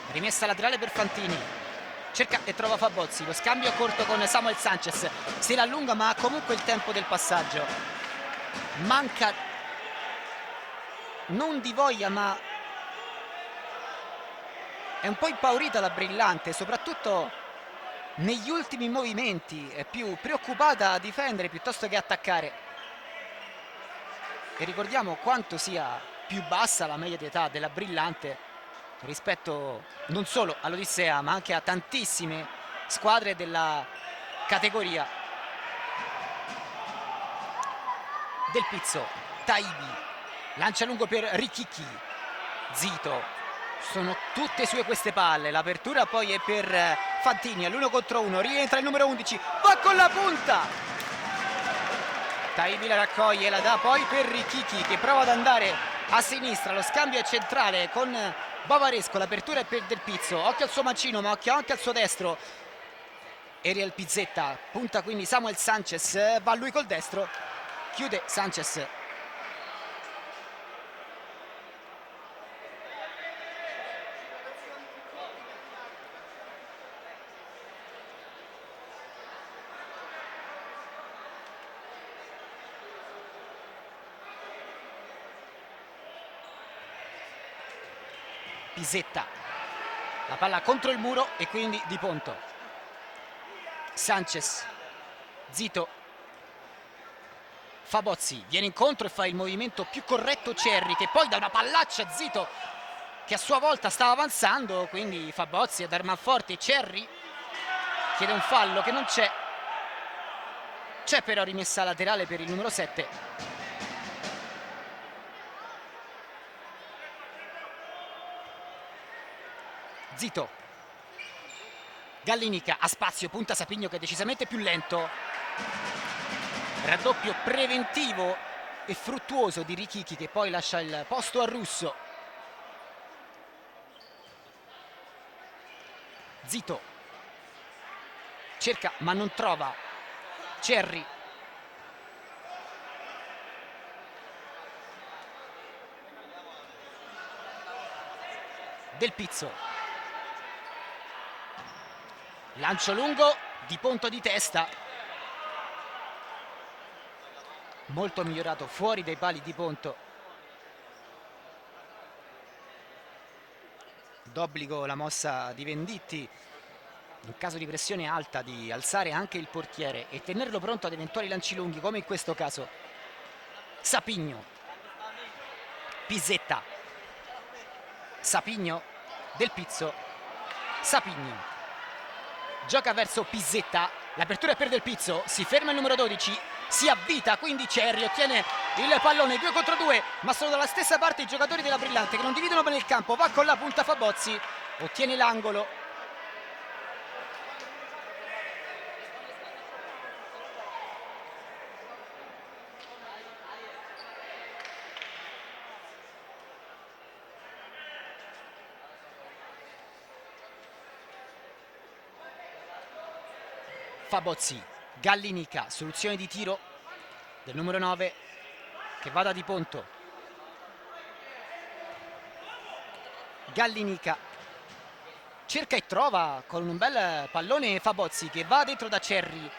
Rimessa laterale per Fantini, cerca e trova Fabozzi, lo scambio corto con Samuel Sanchez, si rallunga ma ha comunque il tempo del passaggio. Manca non di voglia, ma è un po' impaurita la Brillante, soprattutto negli ultimi movimenti, è più preoccupata a difendere piuttosto che attaccare. E ricordiamo quanto sia più bassa la media d'età della Brillante rispetto non solo all'Odissea ma anche a tantissime squadre della categoria. Del Pizzo, Taibi lancia lungo per Richichi, Zito, sono tutte sue queste palle, l'apertura poi è per Fantini all'1 contro 1, rientra il numero 11, va con la punta, Taibi la raccoglie e la dà poi per Richichi, che prova ad andare a sinistra, lo scambio è centrale con Bavaresco, l'apertura è per Del Pizzo, occhio al suo mancino ma occhio anche al suo destro. Ariel Pizzetta, punta quindi Samuel Sanchez, va lui col destro, chiude Sanchez. Pizzetta, la palla contro il muro e quindi di Ponto. Sanchez, Zito, Fabozzi viene incontro e fa il movimento più corretto Cerri, che poi dà una pallaccia a Zito, che a sua volta stava avanzando, quindi Fabozzi ad armar forte. Cerri chiede un fallo che non c'è, però rimessa laterale per il numero 7. Zito, Gallinica a spazio, punta Sapigno che è decisamente più lento, raddoppio preventivo e fruttuoso di Richichi, che poi lascia il posto a Russo. Zito cerca ma non trova Cerri, Del Pizzo, lancio lungo di Ponto di testa, molto migliorato fuori dai pali di Ponto. D'obbligo la mossa di Venditti in caso di pressione alta di alzare anche il portiere e tenerlo pronto ad eventuali lanci lunghi come in questo caso. Sapigno, Pizzetta, Sapigno, Del Pizzo, Sapigno gioca verso Pizzetta, l'apertura è per Del Pizzo, si ferma il numero 12, si avvita quindi Cerri, ottiene il pallone 2 contro 2, ma sono dalla stessa parte i giocatori della Brillante che non dividono bene il campo, va con la punta Fabozzi, ottiene l'angolo. Fabozzi, Gallinica, soluzione di tiro del numero 9 che va da Di Ponto. Gallinica cerca e trova con un bel pallone Fabozzi che va dentro da Cerri.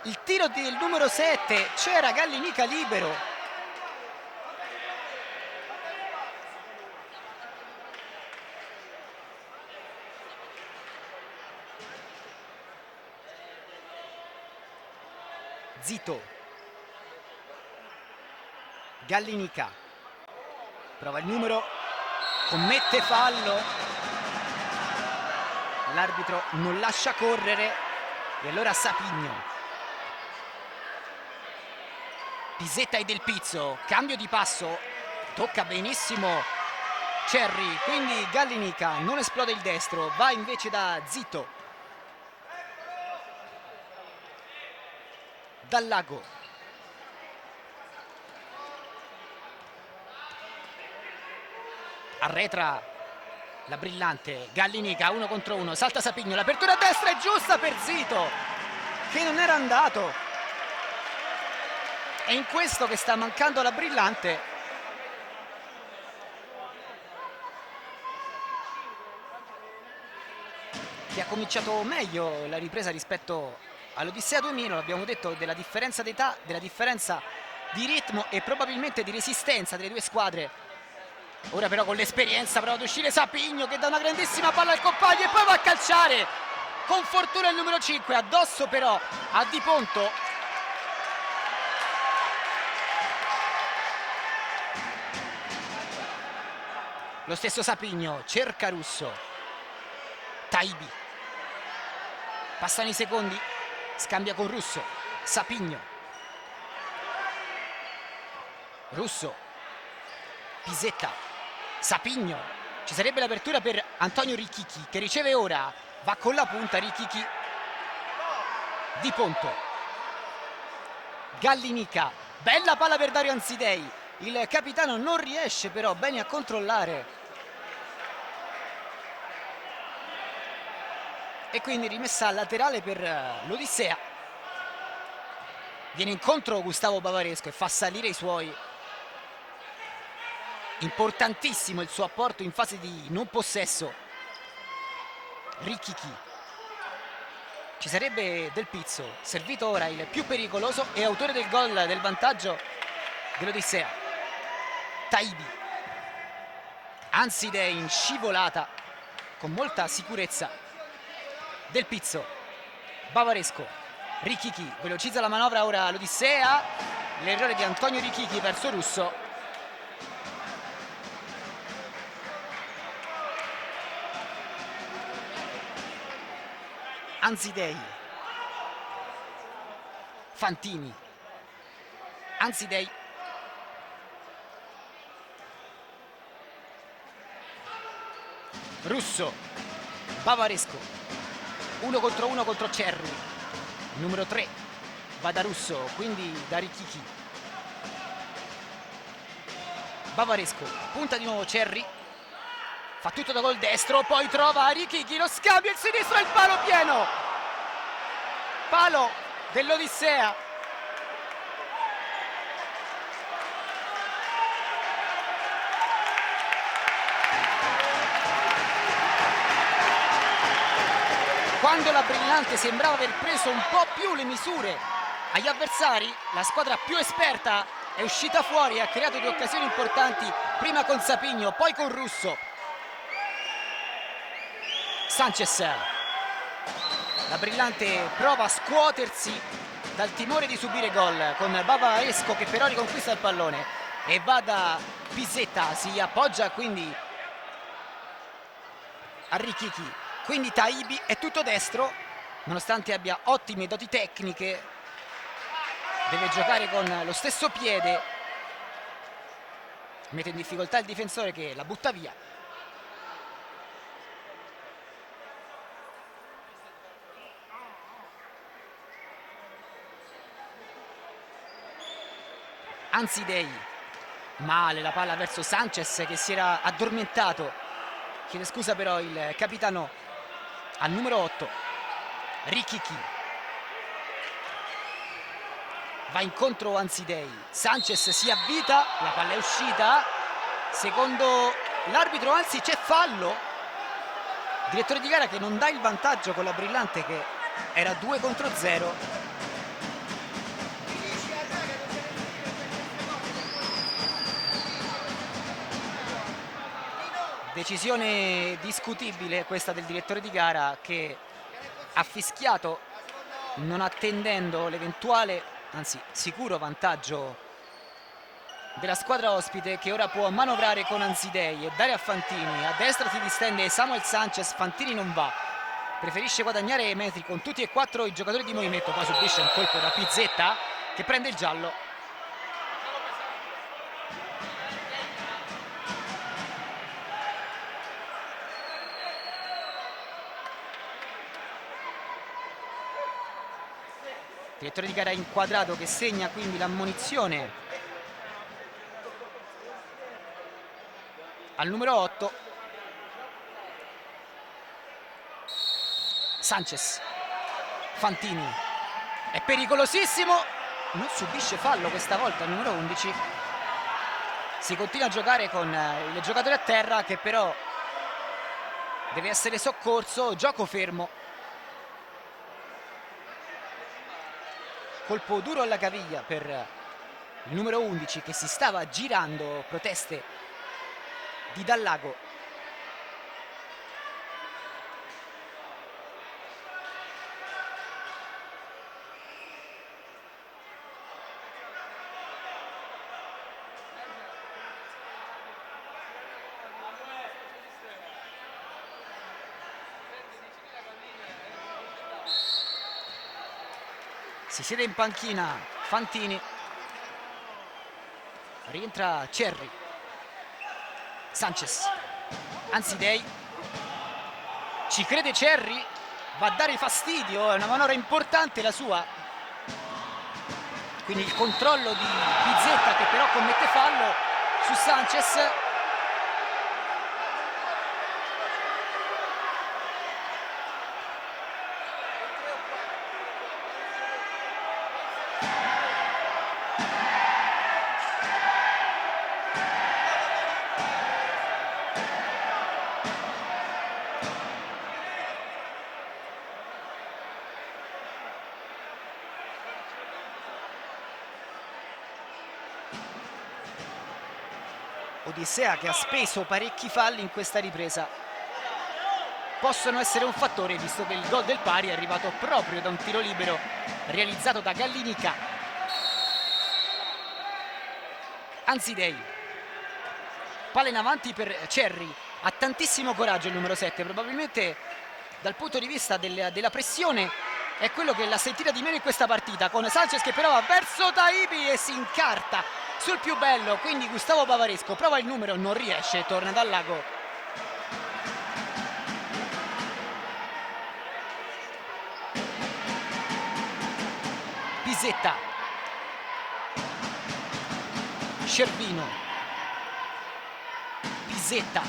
Il tiro del numero 7, c'era Gallinica libero. Zito, Gallinica prova il numero, commette fallo, l'arbitro non lascia correre e allora Sapigno, Pisetta e Del Pizzo, cambio di passo, tocca benissimo Cerri, quindi Gallinica non esplode il destro, va invece da Zito, Dal Lago, arretra la Brillante, Gallinica 1 contro 1, salta Sapigno, l'apertura a destra è giusta per Zito che non era andato. È in questo che sta mancando la Brillante. Che ha cominciato meglio la ripresa rispetto all'Odissea 2000, l'abbiamo detto, della differenza d'età, della differenza di ritmo e probabilmente di resistenza delle due squadre. Ora però con l'esperienza prova ad uscire Sapigno che dà una grandissima palla al compagno e poi va a calciare con fortuna il numero 5, addosso però a Di Ponto. Lo stesso Sapigno, cerca Russo, Taibi, passano i secondi, scambia con Russo, Sapigno, Russo, Pisetta, Sapigno, ci sarebbe l'apertura per Antonio Ricchichi che riceve ora, va con la punta Ricchichi, Di Ponto, Gallinica, bella palla per Dario Anzidei, il capitano non riesce però bene a controllare. E quindi rimessa laterale per l'Odissea. Viene incontro Gustavo Bavaresco e fa salire i suoi. Importantissimo il suo apporto in fase di non possesso. Ricchichi. Ci sarebbe Del Pizzo, servito ora il più pericoloso e autore del gol del vantaggio dell'Odissea. Taibi. Anzidei in scivolata con molta sicurezza. Del Pizzo, Bavaresco, Ricchichi, velocizza la manovra ora l'Odissea, l'errore di Antonio Ricchichi verso Russo. Anzidei, Fantini, Anzidei, Russo, Bavaresco. 1 contro Cerri, numero 3 va da Russo, quindi da Ricchichi, Bavaresco, punta di nuovo Cerri, fa tutto da gol destro, poi trova Ricchichi, lo scambio, il sinistro e il palo pieno, palo dell'Odissea. Quando la Brillante sembrava aver preso un po' più le misure agli avversari, la squadra più esperta è uscita fuori e ha creato due occasioni importanti, prima con Sapigno, poi con Russo. Sanchez. La Brillante prova a scuotersi dal timore di subire gol con Bavaresco che però riconquista il pallone e va da Pisetta, si appoggia quindi a Ricchichi. Quindi Taibi è tutto destro, nonostante abbia ottime doti tecniche, deve giocare con lo stesso piede, mette in difficoltà il difensore che la butta via. Anzidei, male la palla verso Sanchez che si era addormentato, chiede scusa però il capitano al numero 8, Ricchichi, va incontro Anzidei, Sanchez si avvita, la palla è uscita, secondo l'arbitro anzi c'è fallo, direttore di gara che non dà il vantaggio con la Brillante che era 2 contro 0. Decisione discutibile questa del direttore di gara che ha fischiato non attendendo l'eventuale, anzi sicuro vantaggio della squadra ospite che ora può manovrare con Anzidei e dare a Fantini. A destra si distende Samuel Sanchez, Fantini non va. preferisce guadagnare metri con tutti e 4 i giocatori di movimento. Poi subisce un colpo da Pizzetta che prende il giallo. Direttore di gara inquadrato che segna quindi l'ammonizione al numero 8. Sanchez, Fantini, è pericolosissimo, non subisce fallo questa volta il numero 11. Si continua a giocare con il giocatore a terra che però deve essere soccorso. Gioco fermo. Colpo duro alla caviglia per il numero 11 che si stava girando. Proteste di Dallago. Si siede in panchina Fantini, rientra Cerri, Sanchez, Ansidei, ci crede Cerri, va a dare fastidio, è una manovra importante la sua, quindi il controllo di Pizzetta che però commette fallo su Sanchez. Odissea che ha speso parecchi falli in questa ripresa possono essere un fattore, visto che il gol del pari è arrivato proprio da un tiro libero realizzato da Gallinica. Ansidei, palla in avanti per Cerri, ha tantissimo coraggio il numero 7, probabilmente dal punto di vista della pressione è quello che l'ha sentita di meno in questa partita, con Sanchez che però va verso Taibi e si incarta sul più bello, quindi Gustavo Bavaresco prova il numero, non riesce, torna Dallago. Pizzetta, Cervino, Pizzetta,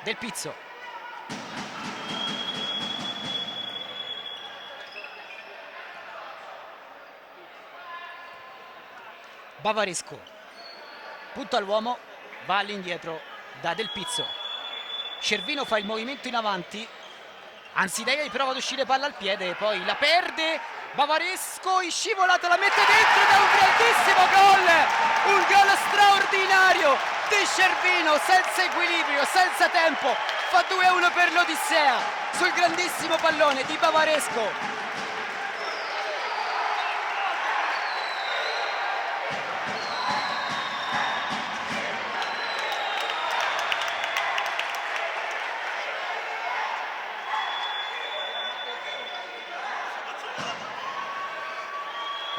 Del Pizzo, Bavaresco, punto all'uomo, va all'indietro da Del Pizzo. Cervino fa il movimento in avanti, Ansidei prova ad uscire palla al piede, poi la perde, Bavaresco in scivolata la mette dentro da un grandissimo gol, un gol straordinario di Cervino, senza equilibrio, senza tempo, fa 2-1 per l'Odissea sul grandissimo pallone di Bavaresco.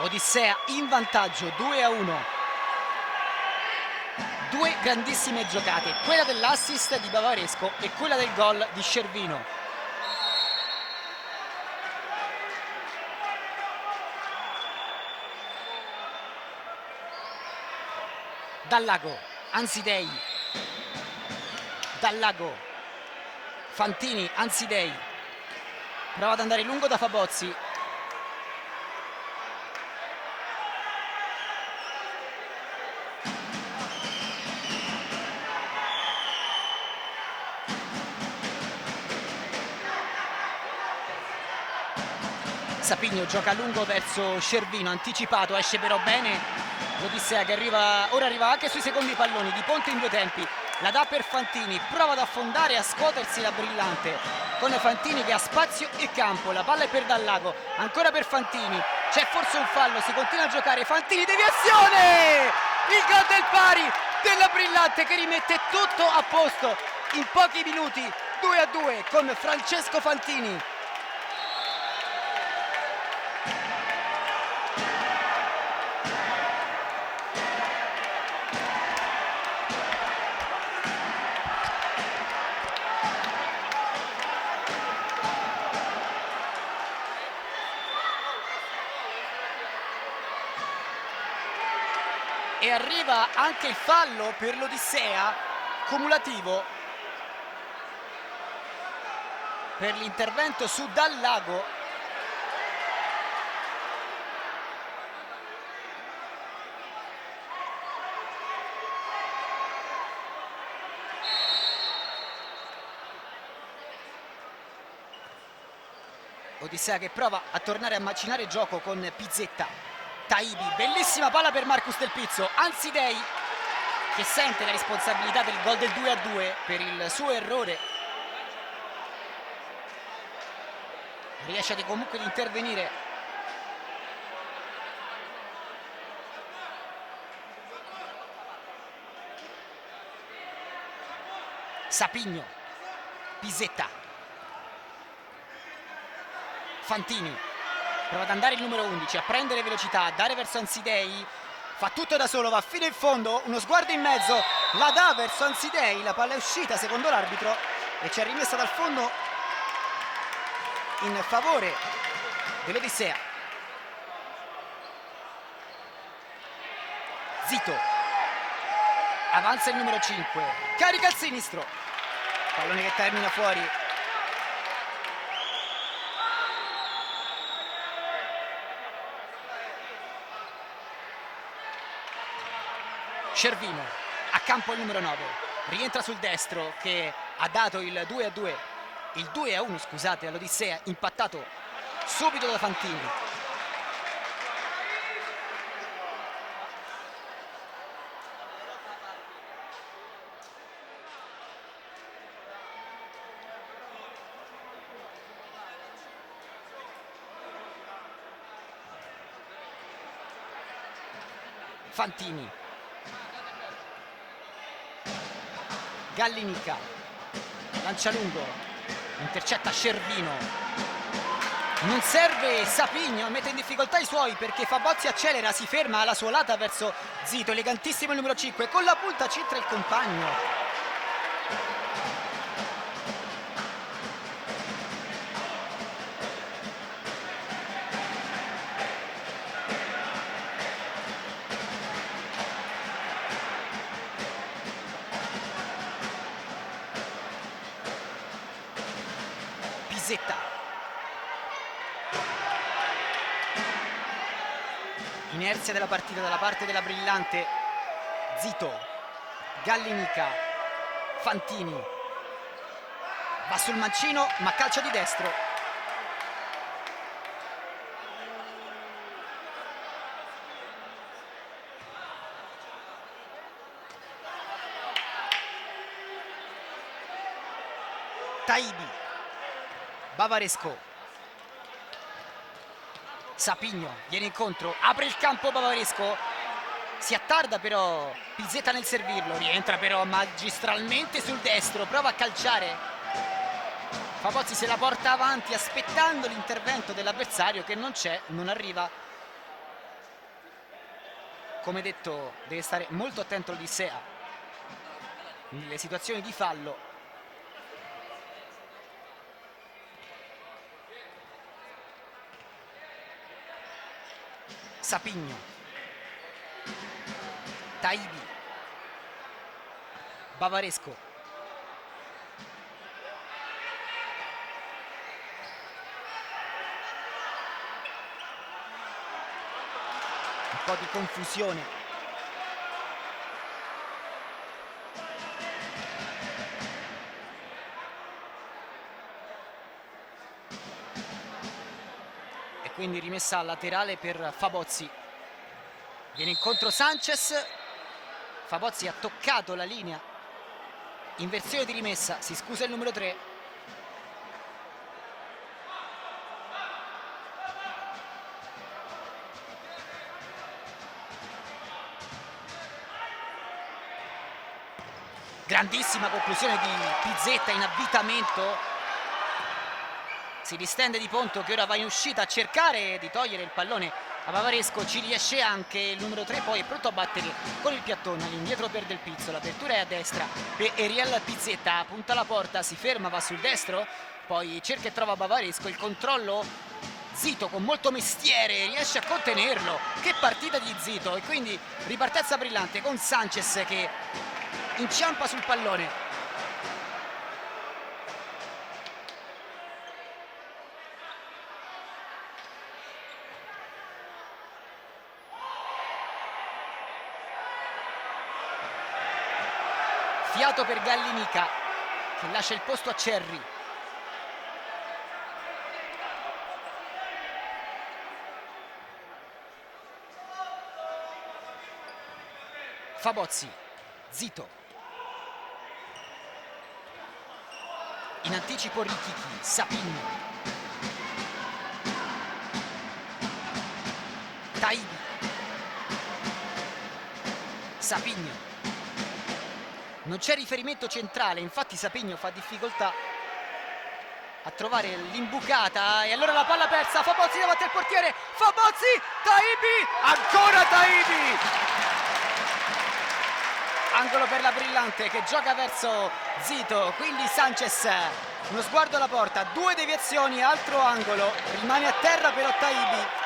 Odissea in vantaggio 2-1. Due grandissime giocate, quella dell'assist di Bavaresco e quella del gol di Cervino. Dallago, Ansidei, Dallago, Fantini, Ansidei, prova ad andare lungo da Fabozzi. Sapigno gioca a lungo verso Cervino, anticipato, esce però bene l'Odissea che ora arriva anche sui secondi palloni, di ponte in due tempi, la dà per Fantini, prova ad affondare e a scuotersi la Brillante con Fantini che ha spazio e campo, la palla è per Dallago, ancora per Fantini, c'è forse un fallo, si continua a giocare, Fantini, deviazione! Il gol del pari della Brillante che rimette tutto a posto in pochi minuti 2-2 con Francesco Fantini. E arriva anche il fallo per l'Odissea, cumulativo per l'intervento su Dal Lago. Odissea che prova a tornare a macinare gioco con Pizzetta. Taibi, bellissima palla per Marcus Del Pizzo. Ansidei che sente la responsabilità del gol del 2-2 per il suo errore. Riesce comunque ad intervenire. Sapigno, Pizzetta, Fantini. Prova ad andare il numero 11 a prendere velocità, a dare verso Ansidei, fa tutto da solo, va fino in fondo, uno sguardo in mezzo, la dà verso Ansidei, la palla è uscita secondo l'arbitro e c'è rimessa dal fondo in favore dell'Odissea. Zito, avanza il numero 5, carica al sinistro, pallone che termina fuori. Cervino, a campo il numero 9, rientra sul destro che ha dato il 2-2, il 2-1 scusate all'Odissea, impattato subito da Fantini. Fantini, Gallinica, lancia lungo, intercetta Cervino, non serve Sapigno, mette in difficoltà i suoi perché Fabozzi accelera, si ferma alla sua lata verso Zito, elegantissimo il numero 5, con la punta centra il compagno. Inerzia della partita dalla parte della brillante. Zito, Gallinica, Fantini, va sul mancino ma calcio di destro. Taibi, Bavaresco, Sapigno viene incontro, apre il campo Bavaresco, si attarda però Pizzetta nel servirlo, rientra però magistralmente sul destro, prova a calciare, Fabozzi se la porta avanti aspettando l'intervento dell'avversario che non c'è, non arriva. Come detto deve stare molto attento l'Odissea nelle situazioni di fallo. Sapigno, Taibi, Bavaresco, un po' di confusione. Quindi rimessa laterale per Fabozzi, viene incontro Sanchez, Fabozzi ha toccato la linea, inversione di rimessa, si scusa il numero 3. Grandissima conclusione di Pizzetta in avvitamento. Si distende Di Ponto che ora va in uscita a cercare di togliere il pallone a Bavaresco, ci riesce anche il numero 3, poi è pronto a battere con il piattone all'indietro per Del Pizzo, l'apertura è a destra per Eriel Pizzetta, punta la porta, si ferma, va sul destro, poi cerca e trova Bavaresco, il controllo, Zito con molto mestiere riesce a contenerlo, che partita di Zito, e quindi ripartenza brillante con Sanchez che inciampa sul pallone. Fiato per Gallinica che lascia il posto a Cerri. Fabozzi, Zito. In anticipo Richichi, Sapigno. Taibi. Sapigno. Non c'è riferimento centrale, infatti Sapigno fa difficoltà a trovare l'imbucata e allora la palla persa, Fabozzi davanti al portiere, Fabozzi, Taibi, ancora Taibi! Angolo per la Brillante che gioca verso Zito, quindi Sanchez, uno sguardo alla porta, 2 deviazioni, altro angolo, rimane a terra però Taibi.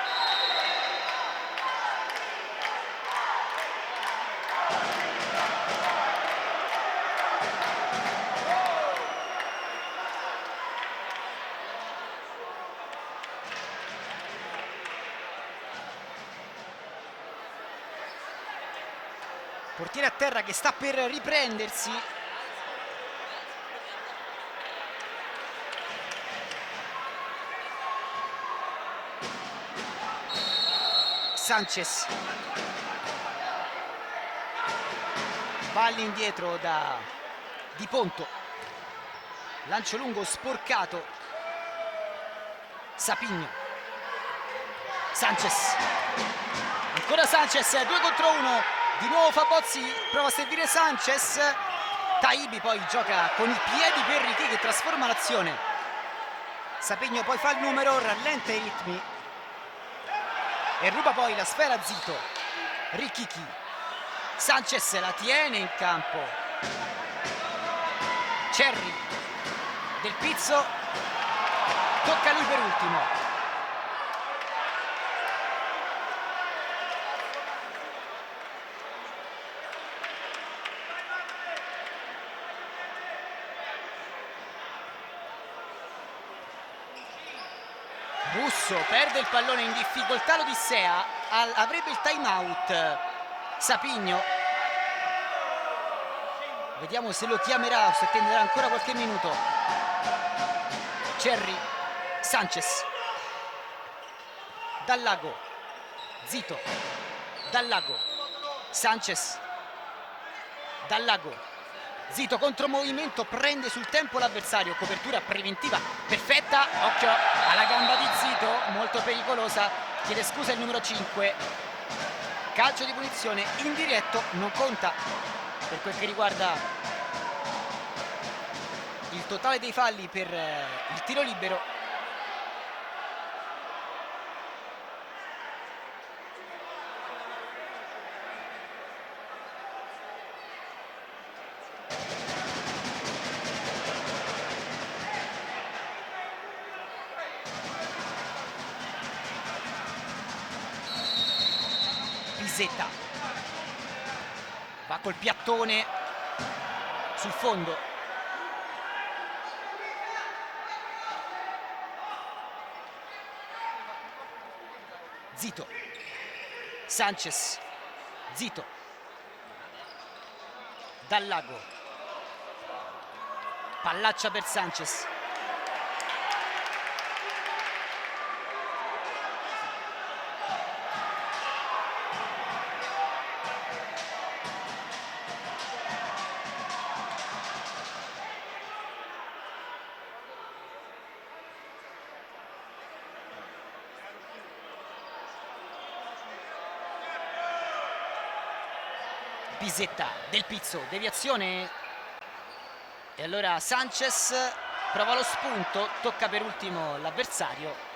Portiere a terra che sta per riprendersi. Sanchez va all'indietro da Di Ponto, lancio lungo sporcato, Sapigno, Sanchez, ancora Sanchez, 2 contro 1. Di nuovo Fabozzi prova a servire Sanchez, Taibi poi gioca con i piedi per Richichi che trasforma l'azione. Sapigno poi fa il numero, rallenta i ritmi e ruba poi la sfera a Zito. Richichi, Sanchez la tiene in campo, Cerri, Del Pizzo, tocca lui per ultimo. Russo perde il pallone, in difficoltà l'Odissea, avrebbe il time out Sapigno, vediamo se lo chiamerà o se tenderà ancora qualche minuto. Cerri, Sanchez, Dallago, Zito, Dallago, Sanchez, Dallago, Zito contro movimento, prende sul tempo l'avversario, copertura preventiva perfetta, occhio alla gamba di Zito, molto pericolosa, chiede scusa il numero 5, calcio di punizione indiretto, non conta per quel che riguarda il totale dei falli per il tiro libero. Pizzetta va col piattone sul fondo, Zito, Sanchez, Zito, Dallago, pallaccia per Sanchez, Pizzetta, Del Pizzo, deviazione E allora Sanchez prova lo spunto, tocca per ultimo l'avversario.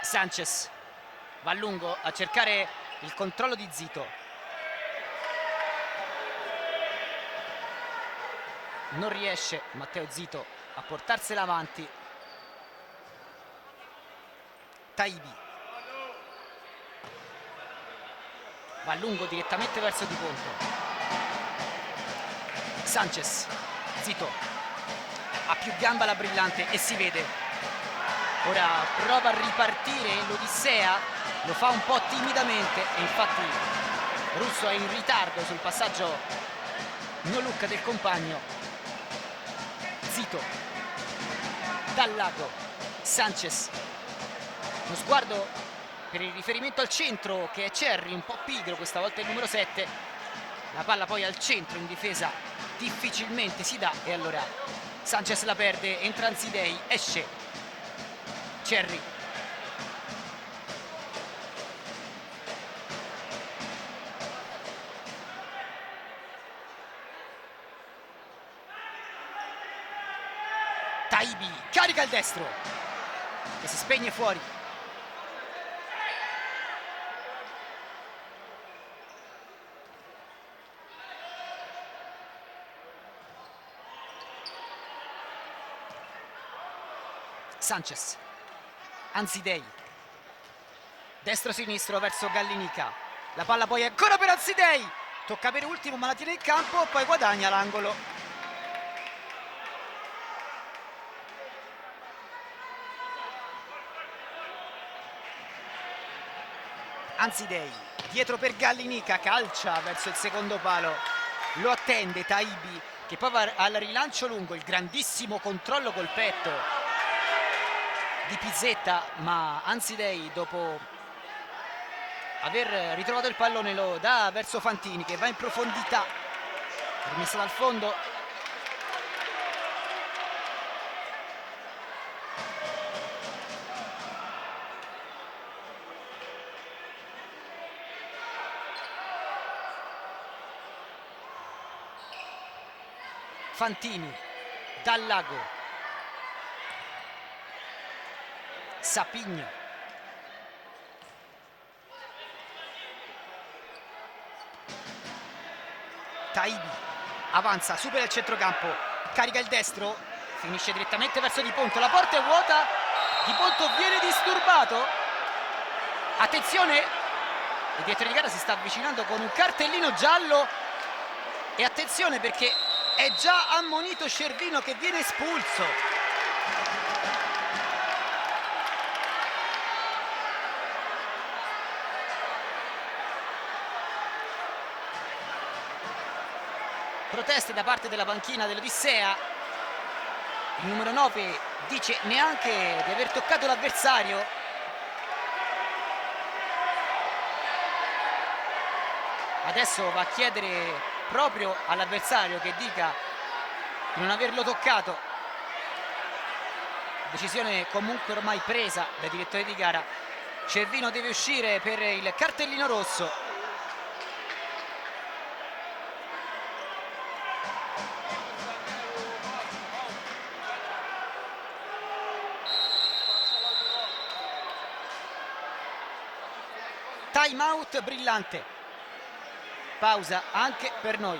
Sanchez va a lungo a cercare il controllo di Zito. Non riesce Matteo Zito a portarsela avanti. Taibi va a lungo direttamente verso Di Ponto. Sanchez, Zito ha più gamba la Brillante e si vede. Ora prova a ripartire l'Odissea, lo fa un po' timidamente e infatti Russo è in ritardo sul passaggio no look del compagno. Zito, dal lago, Sanchez, uno sguardo per il riferimento al centro che è Cerri, un po' pigro, questa volta il numero 7. La palla poi al centro in difesa difficilmente si dà e allora Sanchez la perde, entra Anzidei, esce Cerri. Taibi carica il destro che si spegne fuori. Sanchez, Anzidei, destro-sinistro verso Gallinica, la palla poi è ancora per Anzidei, tocca per ultimo ma la tiene in campo, poi guadagna l'angolo. Anzidei, dietro per Gallinica, calcia verso il secondo palo, lo attende Taibi che poi va al rilancio lungo, il grandissimo controllo col petto di Pizzetta, ma Anzidei dopo aver ritrovato il pallone lo dà verso Fantini che va in profondità, rimessa dal fondo. Fantini, dal lago, Sapigno, Taibi avanza, supera il centrocampo, carica il destro, finisce direttamente verso Di Ponto, la porta è vuota, Di Ponto viene disturbato, attenzione, il direttore di gara si sta avvicinando con un cartellino giallo e attenzione perché è già ammonito Cervino che viene espulso. Proteste da parte della panchina dell'Odissea. Il numero 9 dice neanche di aver toccato l'avversario. Adesso va a chiedere proprio all'avversario che dica di non averlo toccato. Decisione comunque ormai presa dai direttori di gara. Cervino deve uscire per il cartellino rosso. Time out Brillante, pausa anche per noi.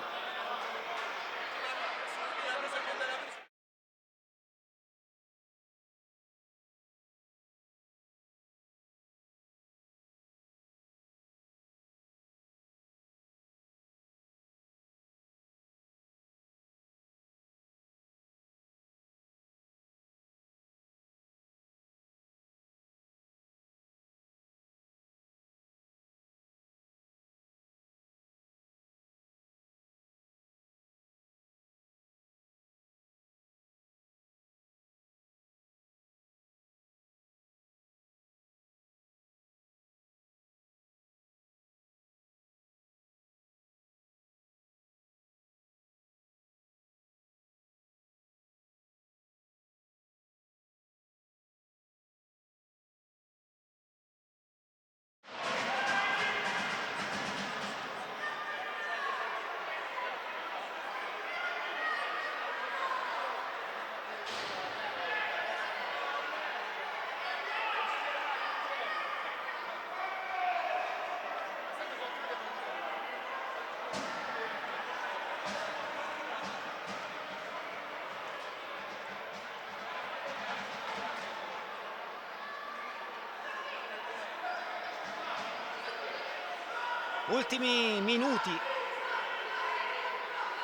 Ultimi minuti,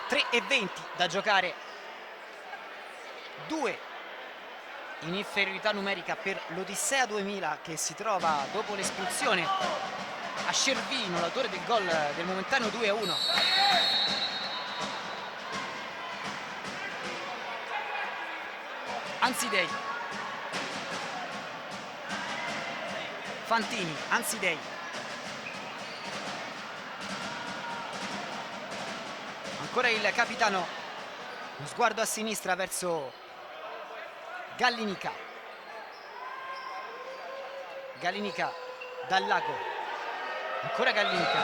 3:20 da giocare, 2 in inferiorità numerica per l'Odissea 2000, che si trova dopo l'espulsione a Cervino, l'autore del gol del momentaneo 2-1. Ansidei, Fantini, Ansidei, ancora il capitano, uno sguardo a sinistra verso Gallinica, Gallinica dal lago, ancora Gallinica,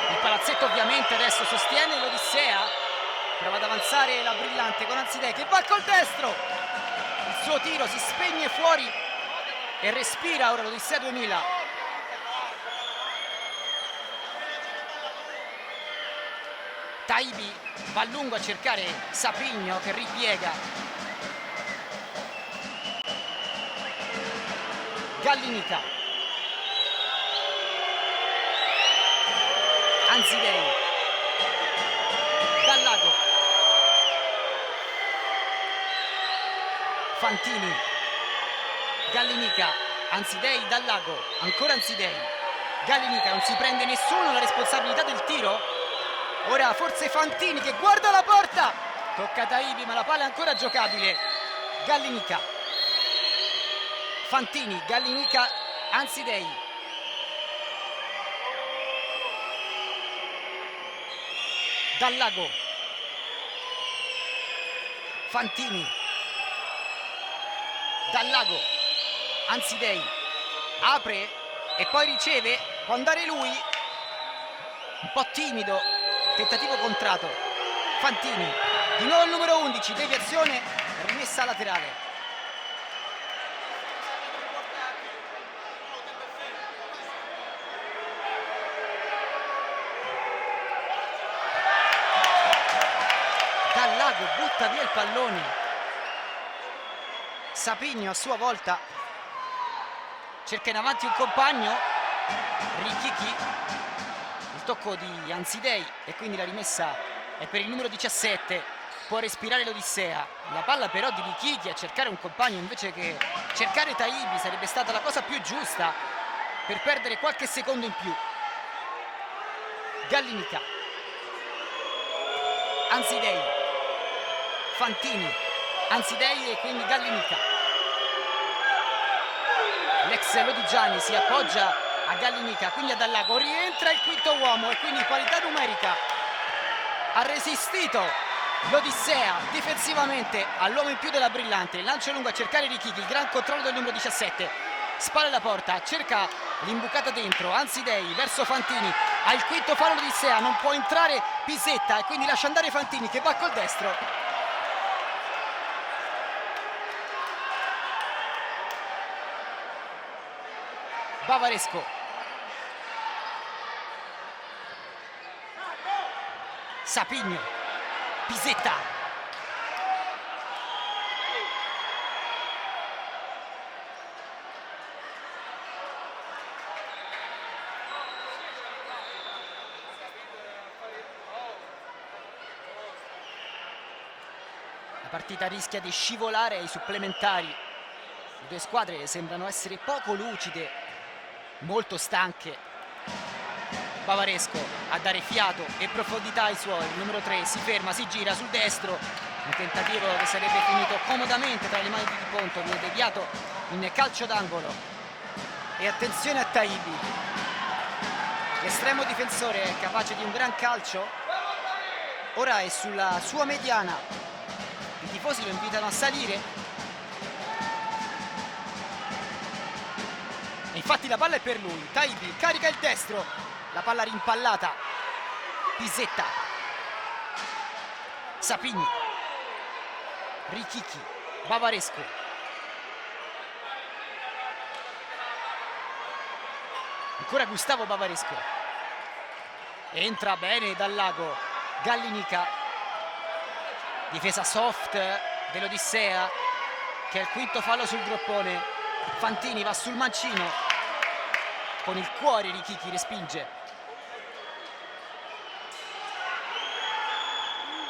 il palazzetto ovviamente adesso sostiene l'Odissea, prova ad avanzare la Brillante con Ansidei che va col destro, il suo tiro si spegne fuori e respira ora l'Odissea 2000. Taibi va a lungo a cercare Sapigno che ripiega, Gallinica, Ansidei, dal lago, Fantini, Gallinica, Ansidei dal lago, ancora Ansidei, Gallinica, non si prende nessuno la responsabilità del tiro, ora forse Fantini che guarda la porta, tocca Taibi ma la palla è ancora giocabile, Gallinica, Fantini, Gallinica, Ansidei, dal lago, Fantini, dal lago, Ansidei, apre e poi riceve, può andare lui, un po' timido, tentativo contrato, Fantini, di nuovo il numero 11, deviazione, rimessa laterale. Dal lago butta via il pallone, Sapigno a sua volta cerca in avanti un compagno, Richichi, il tocco di Ansidei e quindi la rimessa è per il numero 17, può respirare l'Odissea, la palla però di Richichi a cercare un compagno invece che cercare Taibi sarebbe stata la cosa più giusta per perdere qualche secondo in più. Gallinica, Ansidei, Fantini, Ansidei e quindi Gallinica. L'ex Lodigiani si appoggia a Gallinica, quindi a Dal Lago, rientra il quinto uomo e quindi qualità numerica. Ha resistito l'Odissea difensivamente all'uomo in più della Brillante, il lancio lungo a cercare Richichi, il gran controllo del numero 17, spalla alla porta, cerca l'imbucata dentro, Ansidei verso Fantini, ha il quinto fallo l'Odissea, non può entrare Pisetta e quindi lascia andare Fantini che va col destro. Bavaresco, Sapigno, Pisetta, la partita rischia di scivolare ai supplementari, le due squadre sembrano essere poco lucide, molto stanche. Bavaresco a dare fiato e profondità ai suoi, il numero 3 si ferma, si gira sul destro, un tentativo che sarebbe finito comodamente tra le mani di Di Ponto, viene deviato in calcio d'angolo. E attenzione a Taibi, l'estremo difensore è capace di un gran calcio, ora è sulla sua mediana, i tifosi lo invitano a salire. Infatti la palla è per lui, Taibi carica il destro, la palla rimpallata, Pisetta, Sapigno, Richichi, Bavaresco, ancora Gustavo Bavaresco, entra bene Dal Lago, Gallinica, difesa soft dell'Odissea che è il quinto fallo sul groppone, Fantini va sul mancino, con il cuore Richichi respinge.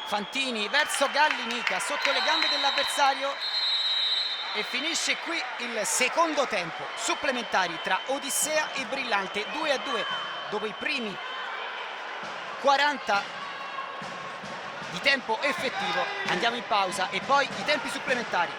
Fantini verso Gallinica sotto le gambe dell'avversario e finisce qui il secondo tempo. Supplementari tra Odissea e Brillante 2-2, dopo i primi 40 di tempo effettivo. Andiamo in pausa e poi i tempi supplementari.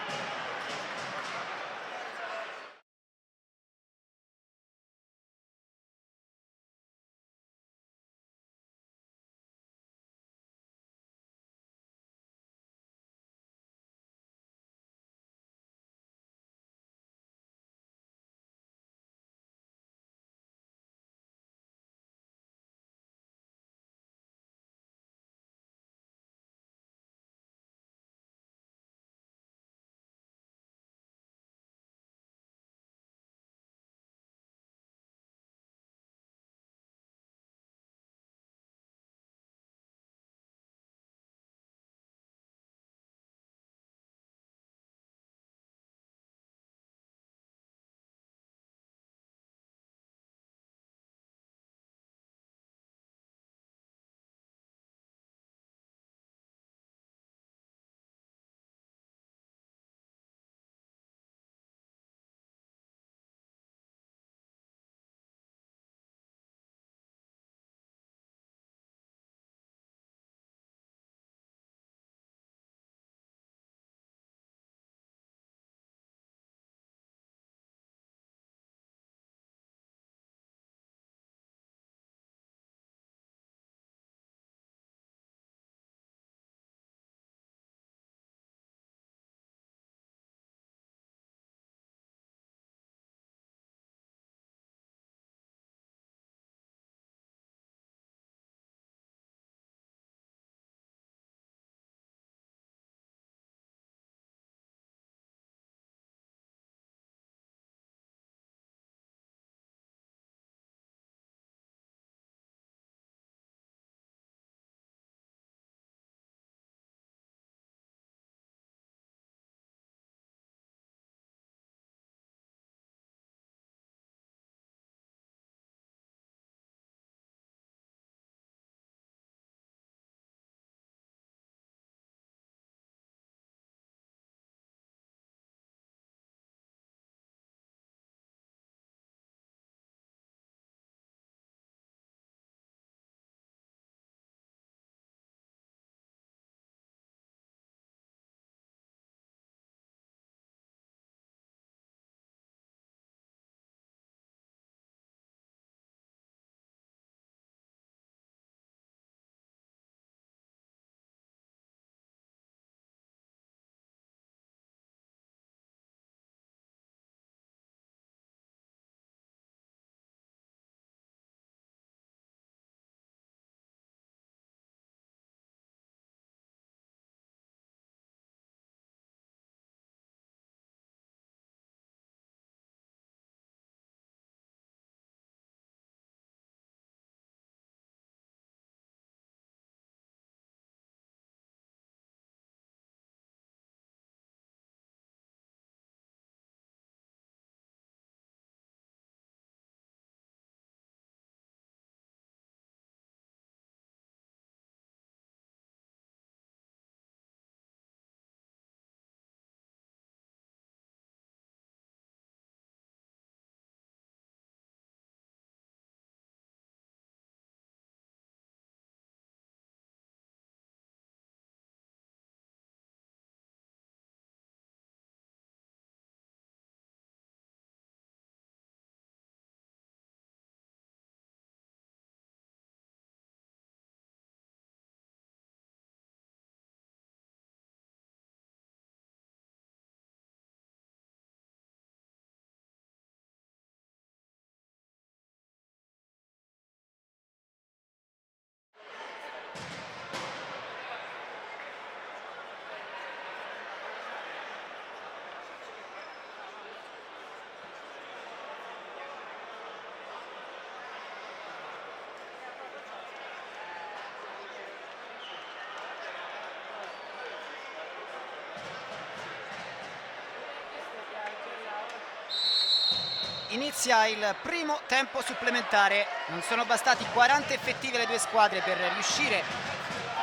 inizia il primo tempo supplementare. Non sono bastati 40 effettive le due squadre per riuscire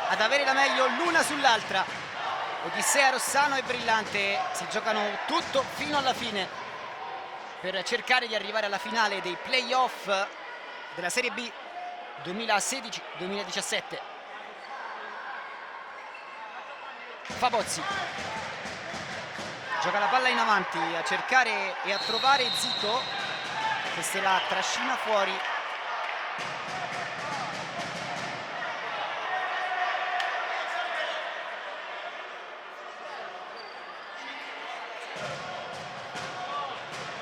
ad avere la meglio l'una sull'altra. Odissea, Rossano e Brillante si giocano tutto fino alla fine per cercare di arrivare alla finale dei playoff della Serie B 2016-2017. Fabozzi gioca la palla in avanti a cercare e a trovare Zito, che se la trascina fuori.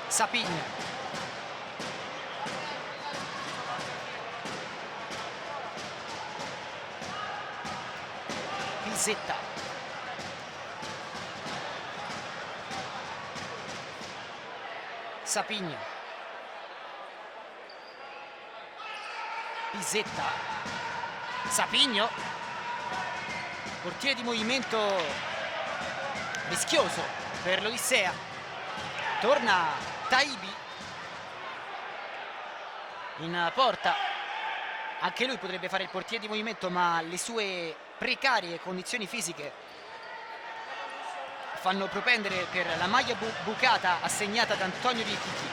Sapigna, Pisetta, Sapigna, Pisetta, Sapigno, portiere di movimento rischioso per l'Odissea. Torna Taibi in porta, anche lui potrebbe fare il portiere di movimento, ma le sue precarie condizioni fisiche fanno propendere per la maglia bucata assegnata da Antonio Richichi.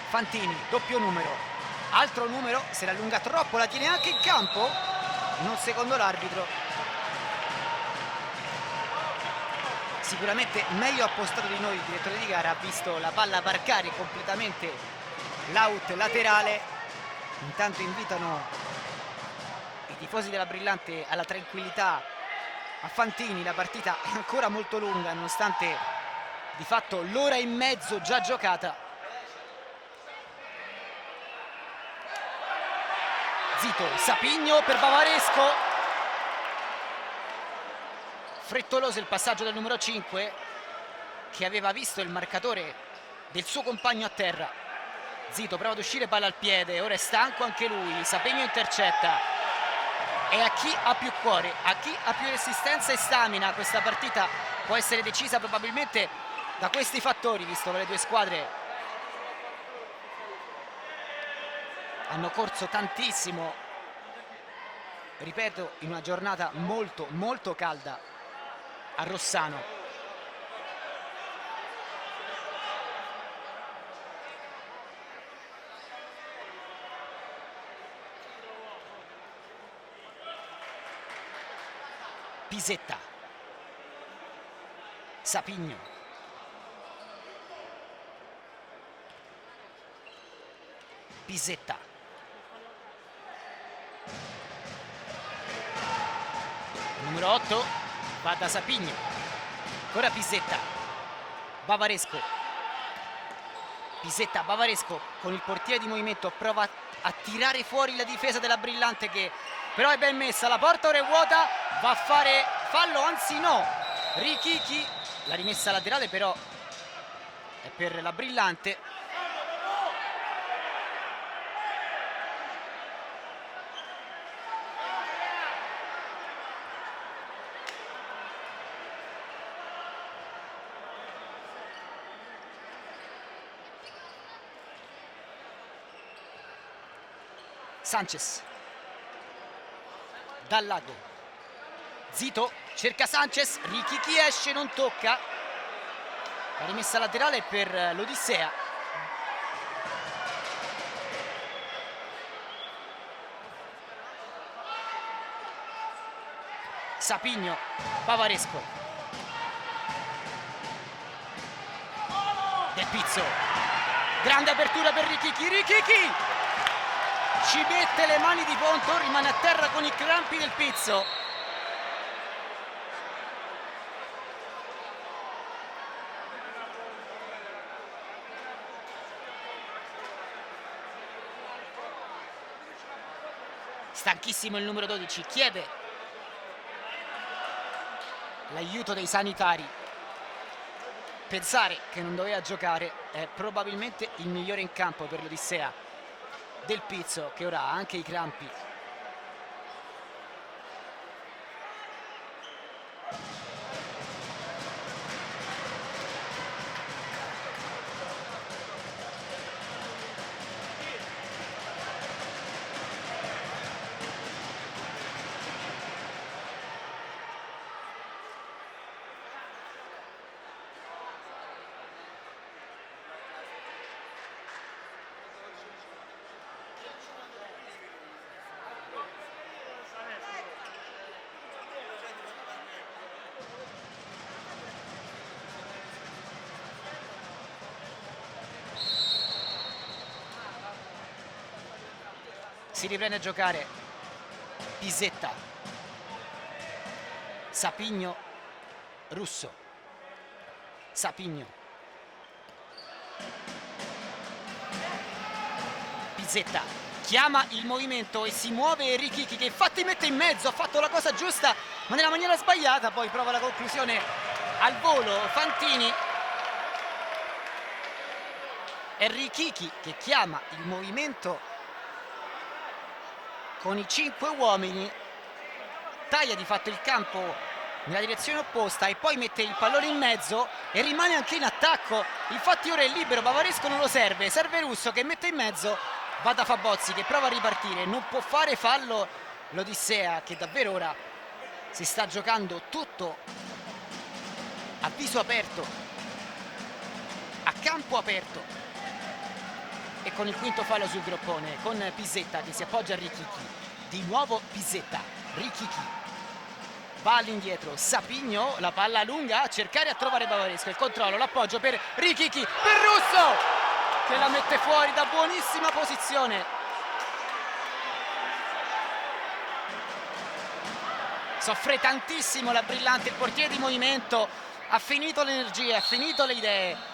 Fantini, doppio numero, altro numero, se la allunga troppo, la tiene anche in campo, non secondo l'arbitro. Sicuramente meglio appostato di noi il direttore di gara, ha visto la palla varcare completamente l'out laterale. Intanto invitano i tifosi della Brillante alla tranquillità. A Fantini la partita è ancora molto lunga, nonostante di fatto l'ora e mezzo già giocata. Zito, Sapigno per Bavaresco. Frettoloso il passaggio del numero 5, che aveva visto il marcatore del suo compagno a terra. Zito prova ad uscire, palla al piede, ora è stanco anche lui. Sapigno intercetta. E a chi ha più cuore, a chi ha più resistenza e stamina, questa partita può essere decisa probabilmente da questi fattori, visto che le due squadre hanno corso tantissimo, ripeto, in una giornata molto molto calda a Rossano. Pisetta, Sapigno, Pisetta, numero 8 va da Sapigno, ancora Pisetta, Bavaresco, Pisetta, Bavaresco con il portiere di movimento prova a tirare fuori la difesa della Brillante, che però è ben messa, la porta ora è vuota, va a fare fallo, anzi no, Richichi, la rimessa laterale però è per la Brillante. Sanchez, dal lago, Zito cerca Sanchez, Richichi esce, non tocca, la rimessa laterale per l'Odissea. Sapigno, Bavaresco, Del Pizzo, grande apertura per Richichi, Richichi ci mette le mani di Ponto, rimane a terra con i crampi del Pizzo. Stanchissimo il numero 12, chiede l'aiuto dei sanitari. Pensare che non doveva giocare è probabilmente il migliore in campo per l'Odissea. Del Pizzo, che ora ha anche i crampi. si riprende a giocare Pisetta, Sapigno, Russo, Sapigno, Pisetta chiama il movimento e si muove Richichi, che infatti mette in mezzo, ha fatto la cosa giusta ma nella maniera sbagliata, poi prova la conclusione al volo Fantini. È Richichi che chiama il movimento con i 5 uomini, taglia di fatto il campo nella direzione opposta e poi mette il pallone in mezzo e rimane anche in attacco. Infatti ora è libero, Bavaresco non lo serve, serve Russo che mette in mezzo, va da Fabozzi che prova a ripartire, non può fare fallo l'Odissea, che davvero ora si sta giocando tutto a viso aperto, a campo aperto, e con il quinto fallo sul groppone, con Pisetta che si appoggia a Richichi. Di nuovo Pisetta, Richichi va all'indietro, Sapigno, la palla lunga a cercare a trovare Bavaresco, il controllo, l'appoggio per Richichi, per Russo che la mette fuori da buonissima posizione. Soffre tantissimo la Brillante, il portiere di movimento, ha finito l'energia, ha finito le idee.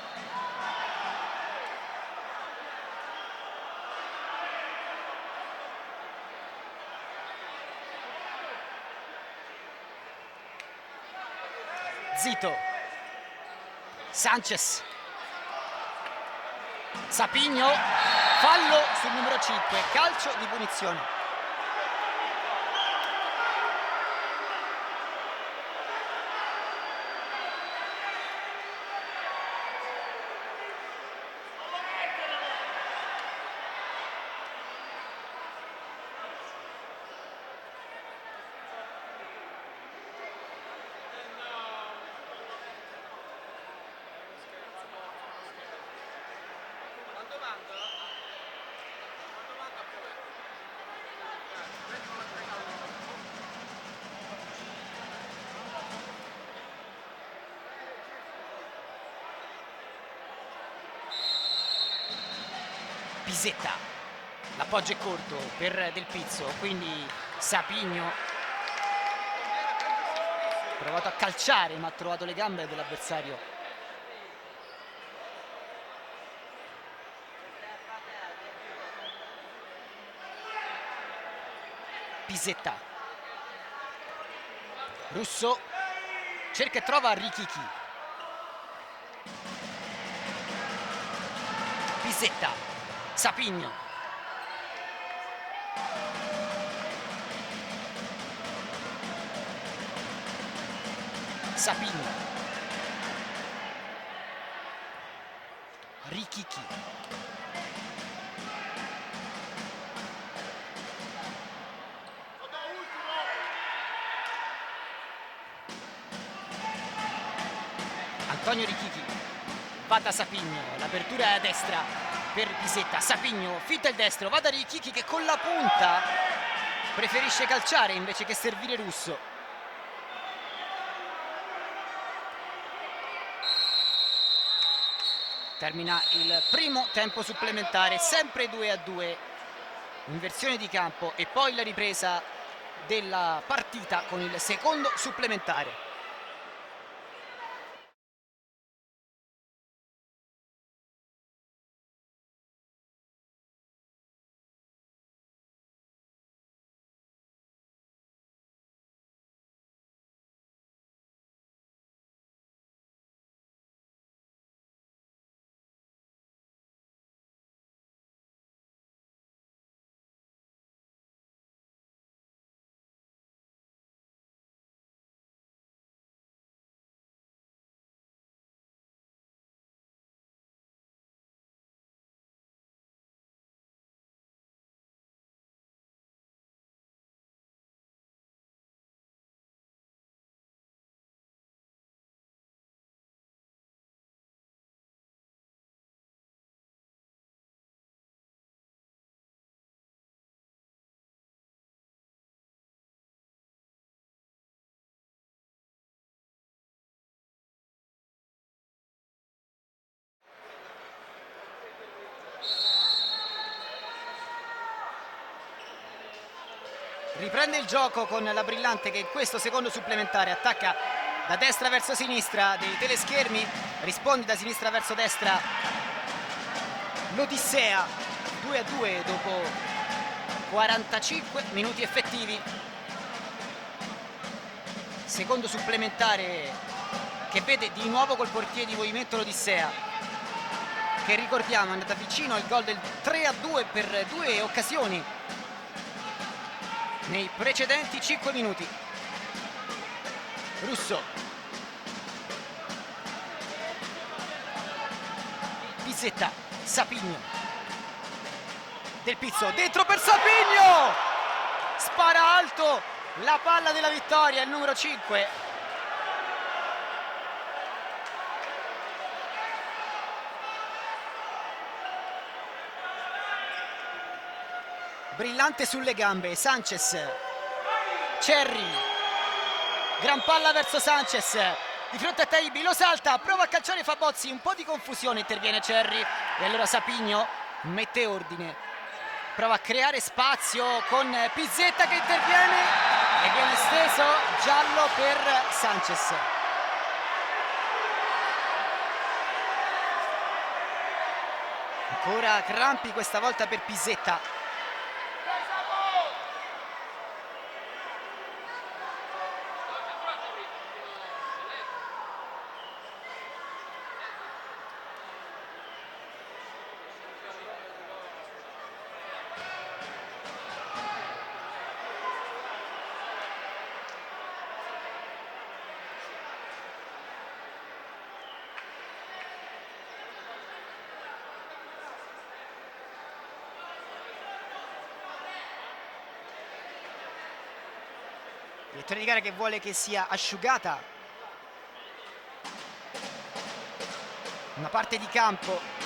Zito, Sanchez, Sapigno, fallo sul numero 5, calcio di punizione. Pisetta, l'appoggio è corto per Del Pizzo, quindi Sapigno ha provato a calciare ma ha trovato le gambe dell'avversario. Pisetta, Russo cerca e trova Richichi, Pisetta, Sapigno, Sapigno, Richichi, Antonio Richichi va da Sapigno, l'apertura è a destra per Pisetta, Sapigno finta il destro, va da Richichi che con la punta preferisce calciare invece che servire Russo. Termina il primo tempo supplementare, sempre 2-2, inversione di campo e poi la ripresa della partita con il secondo supplementare. riprende il gioco con la Brillante che in questo secondo supplementare attacca da destra verso sinistra dei teleschermi, risponde da sinistra verso destra l'Odissea. 2-2 dopo 45 minuti effettivi. Secondo supplementare che vede di nuovo col portiere di movimento l'Odissea, che ricordiamo è andata vicino al gol del 3-2 per 2 occasioni nei precedenti 5 minuti. Russo, Pizzetta, Sapigno, Del Pizzo, dentro per Sapigno, spara alto la palla della vittoria, il numero 5. Brillante sulle gambe, Sanchez, Cerri, gran palla verso Sanchez, di fronte a Taibi, lo salta, prova a calciare Fabozzi, un po' di confusione, interviene Cerri e allora Sapigno mette ordine, prova a creare spazio con Pizzetta che interviene e viene steso, giallo per Sanchez. Ancora Crampi, questa volta per Pizzetta. Direttore di gara che vuole che sia asciugata una parte di campo.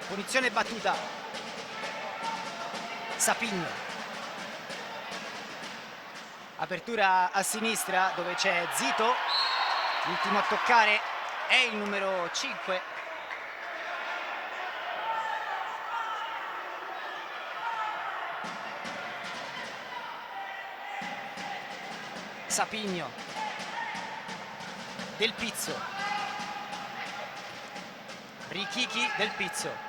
Punizione battuta. Sapigno. Apertura a sinistra dove c'è Zito. L'ultimo a toccare è il numero 5. Sapigno. Del Pizzo. Richichi, Del Pizzo.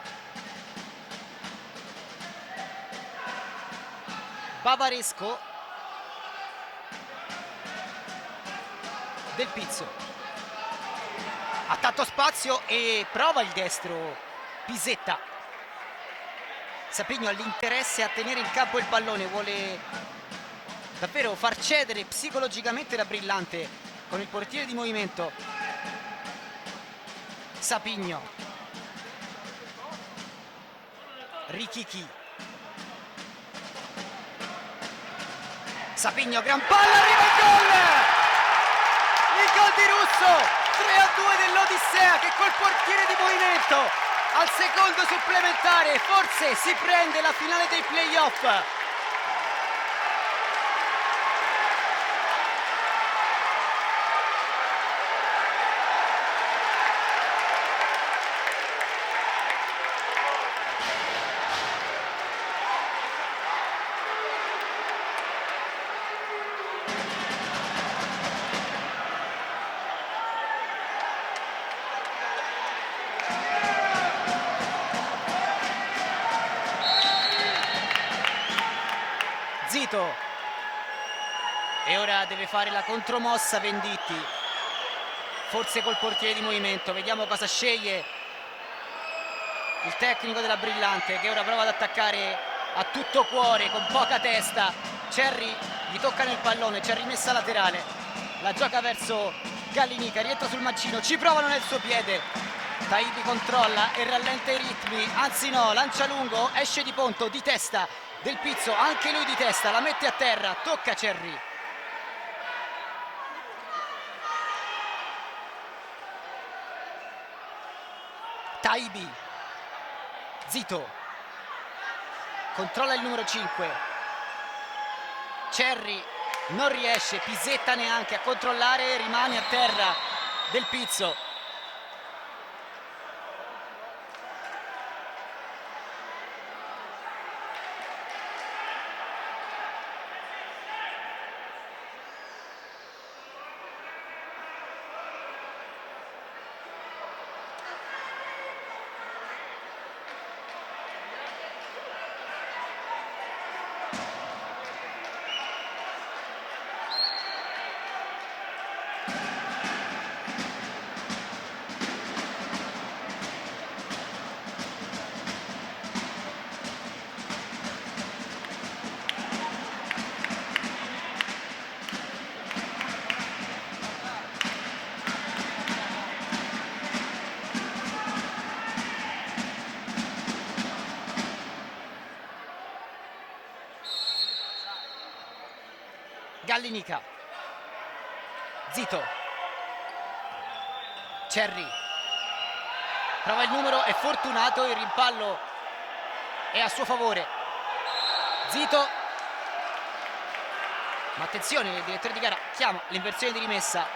Bavaresco, Del Pizzo, ha tanto spazio e prova il destro Pizzetta. Sapigno ha l'interesse a tenere in campo il pallone, vuole davvero far cedere psicologicamente la Brillante con il portiere di movimento. Sapigno, Richichi, Sapigno, gran palla, arriva il gol di Russo, 3-2 dell'Odissea che col portiere di movimento al secondo supplementare forse si prende la finale dei playoff. Zito e ora deve fare la contromossa Venditti, forse col portiere di movimento, vediamo cosa sceglie il tecnico della Brillante che ora prova ad attaccare a tutto cuore con poca testa. Cerri gli tocca nel pallone, c'è rimessa laterale, la gioca verso Gallinica rientra sul mancino, ci provano nel suo piede. Taibi controlla e rallenta i ritmi, anzi no, lancia lungo, esce di Ponto, di testa Del Pizzo, anche lui di testa, la mette a terra, tocca Cerri. Taibi, Zito, controlla il numero 5, Cerri non riesce, Pisetta neanche a controllare, rimane a terra Del Pizzo. Gallinica, Zito, Cerri, prova il numero, è fortunato, il rimpallo è a suo favore. Zito, ma attenzione, il direttore di gara chiama l'inversione di rimessa.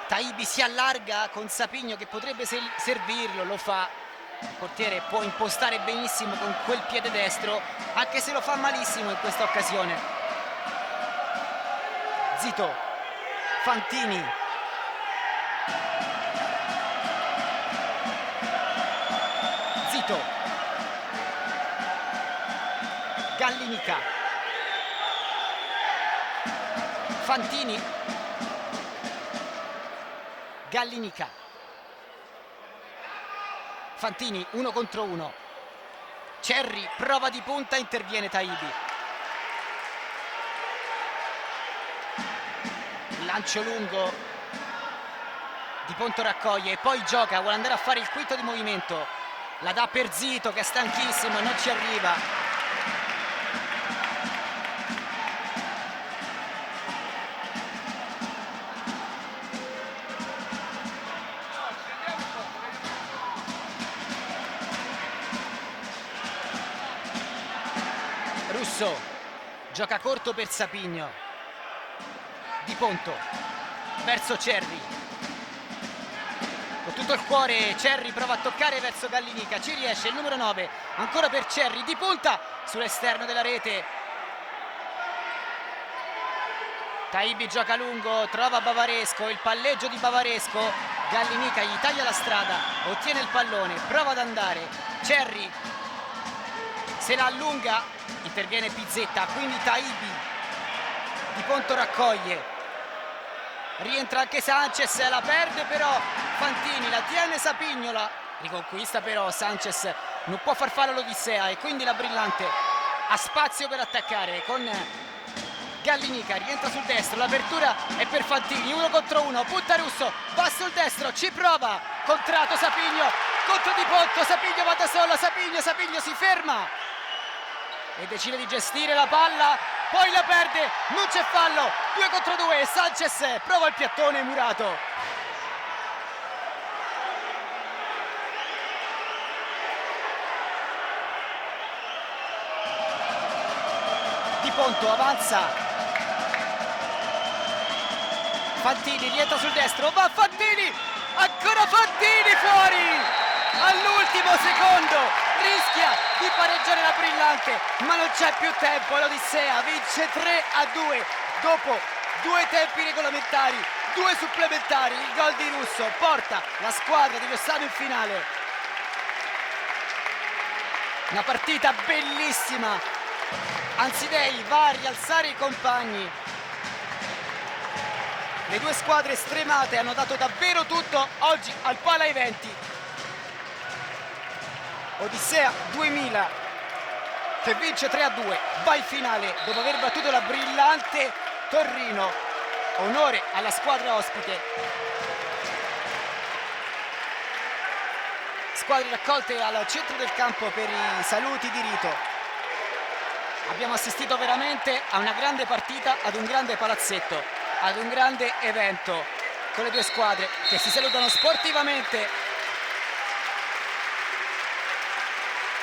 Taibi si allarga con Sapigno che potrebbe servirlo, lo fa. Il portiere può impostare benissimo con quel piede destro, anche se lo fa malissimo in questa occasione. Zito, Fantini, Zito, Gallinica, Fantini, Gallinica, Fantini 1 contro 1. Cerri, prova di punta, interviene Taibi. Lancio lungo, Di Ponto raccoglie e poi gioca, vuole andare a fare il quinto di movimento. La dà per Zito che è stanchissimo e non ci arriva. Russo gioca corto per Sapigno. Di Ponto verso Cerri, con tutto il cuore Cerri prova a toccare verso Gallinica, ci riesce il numero 9, ancora per Cerri, di punta sull'esterno della rete. Taibi gioca lungo, trova Bavaresco, il palleggio di Bavaresco, Gallinica gli taglia la strada, ottiene il pallone, prova ad andare, Cerri se la allunga, interviene Pizzetta, quindi Taibi, Di Ponto raccoglie, rientra anche Sanchez, la perde però Fantini, la tiene Sapigno, la riconquista però Sanchez, non può far fare l'Odissea e quindi la Brillante ha spazio per attaccare con Gallinica, rientra sul destro, l'apertura è per Fantini, 1 contro 1, punta Russo, va sul destro, ci prova, contratto Sapigno contro Di Ponto, Sapigno va da solo, Sapigno si ferma e decide di gestire la palla, poi la perde, non c'è fallo, 2 contro 2, Sanchez prova il piattone murato. Di Ponto avanza, Fantini rientra sul destro, va Fantini, ancora Fantini fuori! All'ultimo secondo rischia di pareggiare la Brillante, ma non c'è più tempo, l'Odissea vince 3-2 dopo 2 tempi regolamentari, 2 supplementari. Il gol di Russo porta la squadra di Rossano in finale. Una partita bellissima, Ansidei va a rialzare i compagni. Le due squadre stremate hanno dato davvero tutto oggi al Pala Eventi. Odissea 2000 che vince 3-2, va in finale dopo aver battuto la Brillante Torino onore alla squadra ospite. Squadre raccolte al centro del campo per i saluti di rito. Abbiamo assistito veramente a una grande partita, ad un grande palazzetto, ad un grande evento con le due squadre che si salutano sportivamente.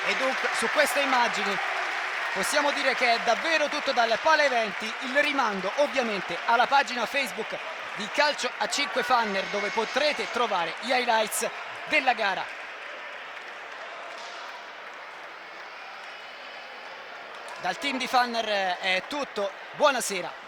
E dunque su queste immagini possiamo dire che è davvero tutto dal Pala Eventi. Il rimando ovviamente alla pagina Facebook di Calcio a 5 Fanner, dove potrete trovare gli highlights della gara. Dal team di Fanner è tutto, buonasera.